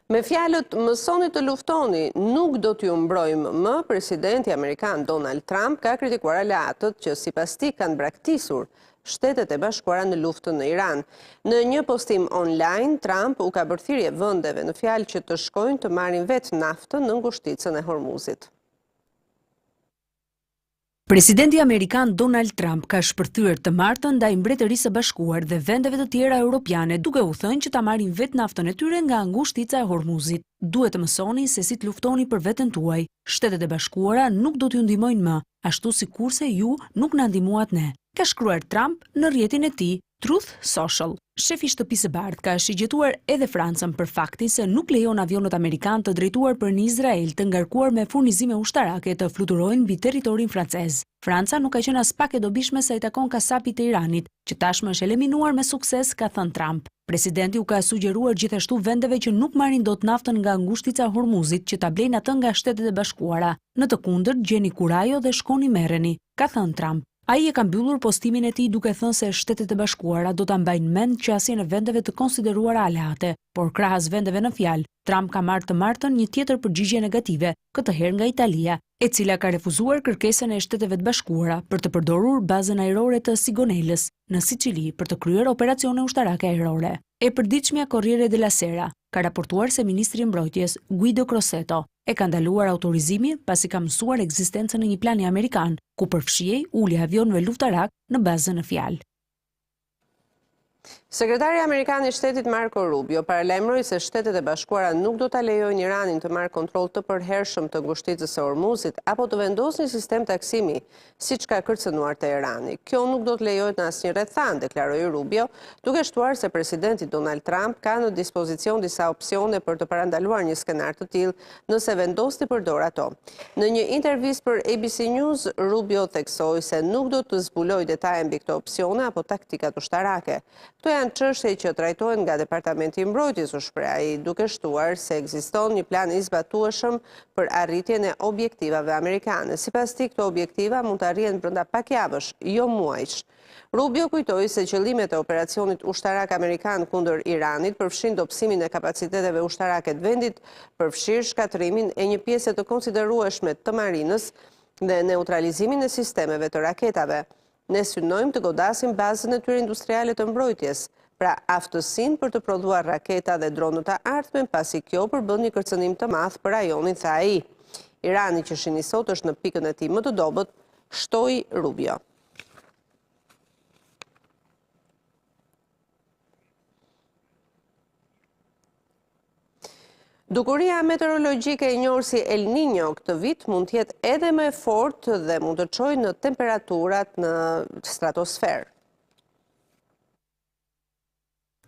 Me fjalët mësoni të luftoni, nuk do t'ju mbrojmë më, presidenti amerikan Donald Trump ka kritikuar aleatët që sipas tij kanë braktisur Shtetet e Bashkuara në luftën në Iran. Në një postim online, Trump u ka bërë thirrje vendeve në fjalë që të shkojnë të marrin vetë naftën në ngushticën e Hormuzit. Presidenti amerikan Donald Trump ka shpërthyer të martën ndaj Mbretërisë së Bashkuar dhe vendeve të tjera europiane, duke u thënë që ta marrin vetë naftën e tyre nga ngushtica e Hormuzit. Duhet të mësoni se si të luftoni për veten tuaj. Shtetet e Bashkuara nuk do t'ju ndihmojnë më, ashtu sikurse ju nuk na ndihmuat ne, ka shkruar Trump në rrjetin e tij Truth Social. Shefi i shtëpisë së bardhë ka shigjetuar edhe Francën për faktin se nuk lejon avionët amerikanë të drejtuar për në Izrael të ngarkuar me furnizime ushtarake të fluturojnë mbi territorin francez. Franca nuk ka qenë as pak e dobishme sa i takon kasapit të Iranit, që tashmë është eliminuar me sukses, ka thënë Trump. Presidenti u ka sugjeruar gjithashtu vendeve që nuk marrin dot naftën nga ngushtica e Hormuzit që ta blejnë atë nga Shtetet e Bashkuara. Në të kundërt, gjeni kurajo dhe shkoni merreni, ka thënë Trump. Ai e ka mbyllur postimin e tij duke thënë se Shtetet e Bashkuara do ta mbajnë mend qasjen e vendeve të konsideruara aleate, por krahas vendeve në fjalë, Trump ka marrë të martën një tjetër përgjigje negative, këtë herë nga Italia, e cila ka refuzuar kërkesën e Shteteve të Bashkuara për të përdorur bazën ajrore të Sigonelës në Sicili për të kryer operacione ushtarake ajrore. E përditshmja Corriere della Sera ka raportuar se ministri i mbrojtjes Guido Crosetto e ka ndaluar autorizimin pasi ka mësuar ekzistencën e një plani amerikan ku përfshihej ulja e avionëve luftarak në bazën në fjalë. Sekretari Amerikan i Shtetit Marco Rubio paralajmëroi se Shtetet e Bashkuara nuk do ta lejojnë Iranin të marrë kontroll të përhershëm të ngushticës së Hormuzit apo të vendosë një sistem taksimi, siç ka kërcënuar Teherani. Kjo nuk do të lejohet në asnjë rrethan, deklaroi Rubio, duke shtuar se presidenti Donald Trump ka në dispozicion disa opsione për të parandaluar një skenar të tillë nëse vendos të përdorë ato. Në një intervistë për ABC News, Rubio theksoi se nuk do të zbulojë detaje mbi këto opsione apo taktikat ushtarake. Këto janë çështje që trajtohen nga Departamenti i Mbrojtjes, u shpreh ai, duke shtuar se ekziston një plan i zbatueshëm për arritjen e objektivave amerikane. Sipas tij, këto objektiva mund të arrihen brenda pak javësh, jo muajsh. Rubio kujtoi se qëllimet e operacionit ushtarak amerikan kundër Iranit përfshin dobësimin e kapaciteteve ushtarake të vendit, përfshirë shkatrimin e një pjese të konsiderueshme të marinës dhe neutralizimin e sistemeve të raketave. Ne synojmë të godasim bazën e tyre industriale të mbrojtjes, pra aftësinë për të prodhuar raketa dhe dronët të ardhmen, pasi kjo përbën një kërcënim të madh për rajonin, tha ai. Irani, që shihni sot, është në pikën e tij më të dobët, shtoi Rubio. Dukuria meteorologjike e njohur si El Niño këtë vit mund të jetë edhe më e fortë dhe mund të çojë në temperaturat në stratosferë.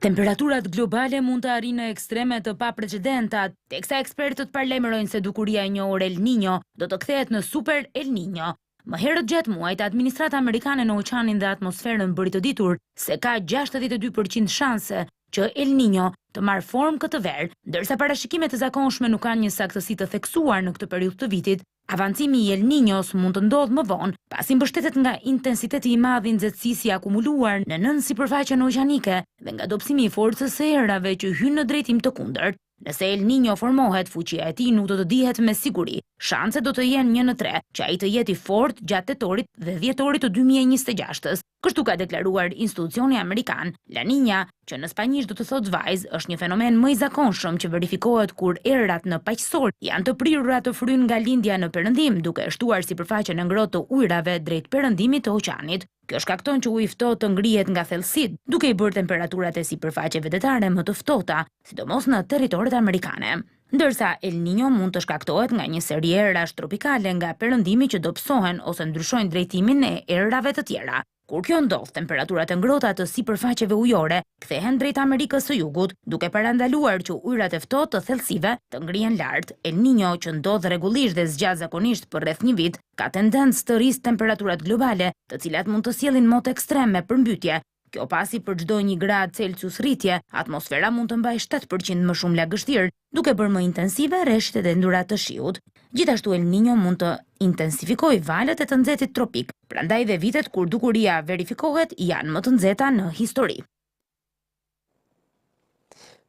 Temperaturat globale mund të arrijnë në ekstreme të paprecedenta, teksa ekspertët parlemërojnë se dukuria e njohur El Niño do të kthehet në Super El Niño. Më herët gjatë muajit, administrata amerikane në oqeanin dhe atmosferën bëri të ditur se ka 62% shanse që El Niño të marrë formë këtë verë, ndërsa parashikimet e zakonshme nuk kanë një saktësi të theksuar në këtë periudhë të vitit. Avancimi i El Niños mund të ndodhë më vonë, pasi mbështetet nga intensiteti i madh i nxehtësisë i akumuluar në nën sipërfaqen oqeanike dhe nga dobësimi i forcës së erave që hyn në drejtim të kundërt. Nëse El Niño formohet, fuqia e tij nuk do të dihet me siguri. Shanset do të jenë 1 në 3 që ai të jetë i fortë gjatë tetorit dhe dhjetorit të 2026-s. Kështu ka deklaruar institucioni amerikan. La Niña, që në spanjisht do të thotë vajzë, është një fenomen më i zakonshëm që verifikohet kur erat në paqësor janë të prirura të fryn nga lindja në perëndim, duke shtuar sipërfaqen e ngrohtë të ujrave drejt perëndimit të oqeanit. Kjo shkakton që uji i ftohtë të ngrihet nga thellësitë, duke i bërë temperaturat e sipërfaqeve detare më të ftohta, sidomos në territoret amerikane. Ndërsa El Niño mund të shkaktohet nga një seri erash tropikale nga perëndimi që dobësohen ose ndryshojnë drejtimin e erave të tjera. Kur kjo ndodh, temperaturat e ngrohta të sipërfaqeve ujore kthehen drejt Amerikës së Jugut, duke parandaluar që ujrat e ftohtë të thellësive të ngrihen lart. El Niño, që ndodh rregullisht dhe zgjat zakonisht për rreth një vit, ka tendencë të rrisë temperaturat globale, të cilat mund të sjellin motë ekstreme me përmbytje. Kjo pasi për çdo 1 grad Celsius rritje, atmosfera mund të mbajë 7% më shumë lagështirë, duke bërë më intensive rreshtet e ndyrat të shiut. Gjithashtu El Niño mund të intensifikojë valët e të nxehtit tropik, prandaj dhe vitet kur dukuria verifikohet janë më të nxehta në histori.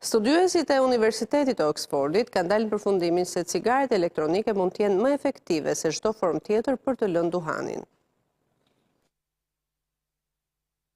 Studiuesit e Universitetit të Oxfordit kanë dalë në përfundimin se cigaret elektronike mund të jenë më efektive se çdo formë tjetër për të lënë duhanin.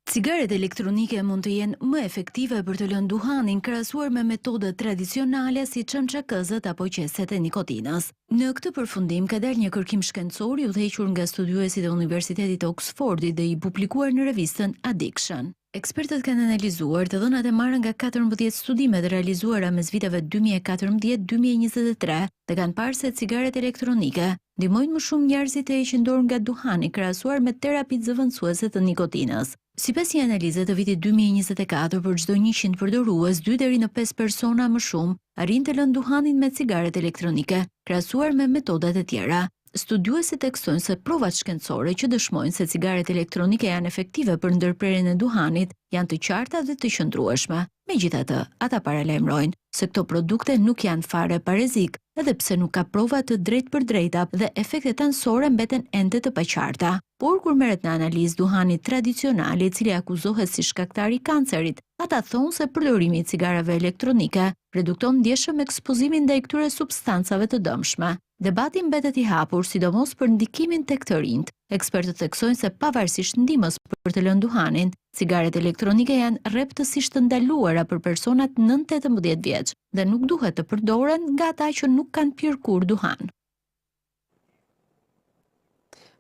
Cigaret elektronike mund të jenë më efektive për të lënë duhanin krahasuar me metodat tradicionale si çamçakëzët apo qeset e nikotinës. Në këtë përfundim ka dalë një kërkim shkencor i udhëhequr nga studiuesit e Universitetit të Oxfordit dhe i publikuar në revistën Addiction. Ekspertët kanë analizuar të dhënat e marrë nga 14 studimet realizuara mes viteve 2014-2023 dhe kanë parë se cigaret elektronike ndihmojnë më shumë njerëzit të heqin dorë nga duhani krahasuar me terapitë zëvendësuese të nikotinës. Sipas një analize të vitit 2024, për çdo 100 përdorues, 2 deri në 5 persona më shumë arrin të lënë duhanin me cigaret elektronike, krahasuar me metodat e tjera. Studiuesit tekstojnë se provat shkencore që dëshmojnë se cigaret elektronike janë efektive për ndërprerjen e duhanit janë të qarta dhe të qëndrueshme. Megjithatë, ata paralajmërojnë se këto produkte nuk janë fare pa rrezik, edhe pse nuk ka prova të drejtpërdrejta dhe efektet anësore mbeten ende të paqarta. Por kur merret në analizë duhani tradicional i cili akuzohet si shkaktar i kancerit, ata thonë se përdorimi i cigareve elektronike redukton ndjeshëm ekspozimin ndaj këtyre substancave të dëmshme. Debati mbetet i hapur, sidomos për ndikimin tek të rinjt. Ekspertët theksojnë se pavarësisht ndihmës për të lënë duhanin, cigaret elektronike janë rreptësisht të ndaluara për personat nën 18 vjeç dhe nuk duhet të përdoren nga ata që nuk kanë pirë kurrë duhan.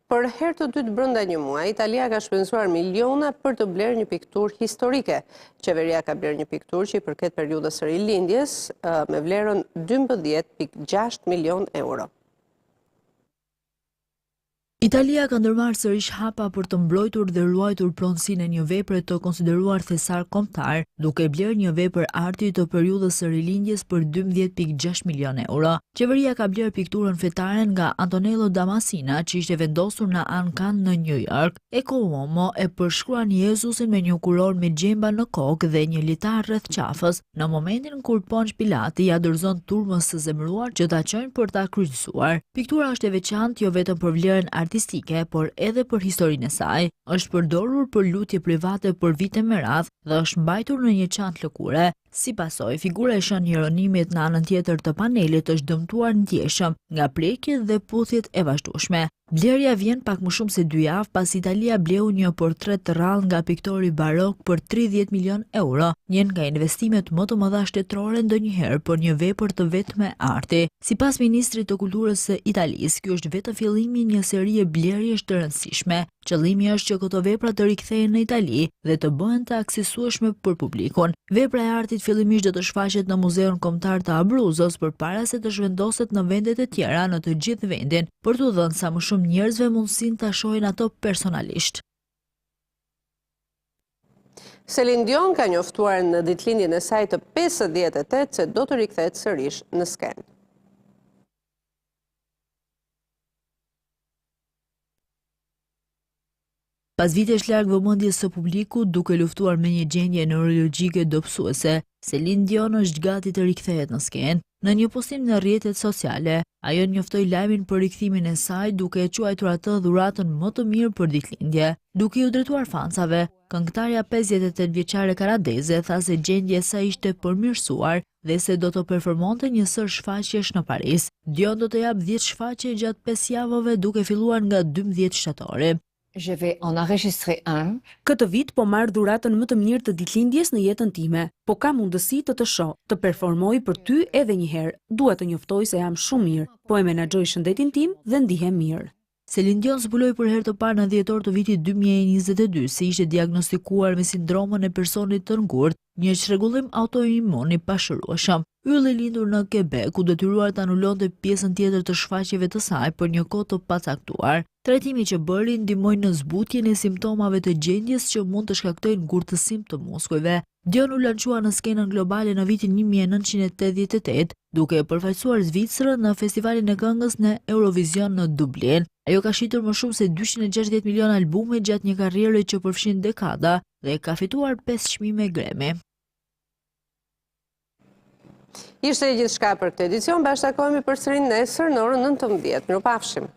Për herë të dytë brenda një muaji, Italia ka shpenzuar miliona për të blerë një pikturë historike. Qeveria ka blerë një pikturë që i përket periudhës së rilindjes me vlerën 12.6 milion euro. Italia ka ndërmarrë sërish hapa për të mbrojtur dhe ruajtur pronësinë e një vepre të konsideruar thesar kombëtar, duke blerë një vepër arti të periudhës së rilindjes për 12.6 milion euro. Qeveria ka blerë pikturën fetare nga Antonello Damasina, që ishte vendosur në Ancan në New York. Eko Uomo e përshkruan Jezusin me një kuror me gjemba në kokë dhe një litar rreth qafës, në momentin kur Ponç Pilati ja dorëzon turmës së zemëruar që ta çojnë për ta kryqëzuar. Piktura është e veçantë jo vetëm për vlerën artistike, por edhe për historinë e saj. Është përdorur për lutje private për vite me radhë dhe është mbajtur në një çantë lëkure. Si pasojë, figura e Shën Jeronimit në anën tjetër të panelit është dëmtuar ndjeshëm nga prekjet dhe puthjet e vazhdueshme. Blerja vjen pak më shumë se 2 javë pas Italia bleu një portret të rrallë nga piktori barok për 30 milion euro, një nga investimet më të mëdha shtetërore ndonjëherë për një vepër të vetme arti. Sipas ministrit të kulturës së Italisë, ky është vetëm fillimi i një serie blerjesh të rëndësishme. Qëllimi është që këto vepra të rikthehen në Itali dhe të bëhen të aksesueshme për publikun. Vepra e artit fillimisht do të shfaqet në Muzeun Kombëtar të Abruzos përpara se të zhvendoset në vendet e tjera në të gjithë vendin, për t'u dhënë sa më shumë njerëzve mundësinë ta shohin ato personalisht. Celine Dion ka njoftuar në ditëlindjen e saj të 58 se do të rikthehet sërish në skenë. Pas vitesh larg vëmendjes së publikut duke luftuar me një gjendje neurologjike dobësuese, Celine Dion është gati të rikthehet në skenë. Në një postim në rrjetet sociale, ajo njoftoi lajmin për rikthimin e saj duke e quajtur atë dhuratën më të mirë për ditëlindje. Duke u drejtuar fansave, këngëtarja 58 vjeçare kanadeze tha se gjendja e saj ishte përmirësuar dhe se do të performonte një sër shfaqjesh në Paris. Dion do të japë 10 shfaqje gjatë 5 javëve duke filluar nga 12 shtatori. Je vais en enregistrer un. Këtë vit po marr dhuratën më të mirë të ditëlindjes në jetën time, po kam mundësi të shoh, të performoj për ty edhe një herë. Dua të njoftoj se jam shumë mirë, po e menaxhoj shëndetin tim dhe ndihem mirë. Celine Dion zbuloi për herë të parë në dhjetor të vitit 2022 se ishte diagnostikuar me sindromën e personit të ngurtë, një çrregullim autoimun i pashërueshëm. Ylli lindur në Quebec u detyruar të anulonte pjesën tjetër të shfaqjeve të saj për një kohë të pacaktuar. Trajtimi që bëri ndihmoi në zbutjen e simptomave të gjendjes që mund të shkaktojnë ngurtësim të muskujve. Dion u lançua në skenën globale në vitin 1988, duke e përfaqësuar Zvicrën në festivalin e këngës në Eurovision në Dublin. Ajo ka shitur më shumë se 260 milion albume gjatë një karriere që përfshin dekada dhe ka fituar 5 çmime Grammy. Ishte gjithçka për këtë edicion, bashkëtakohemi përsëri nesër në orën 19. Mirupafshim.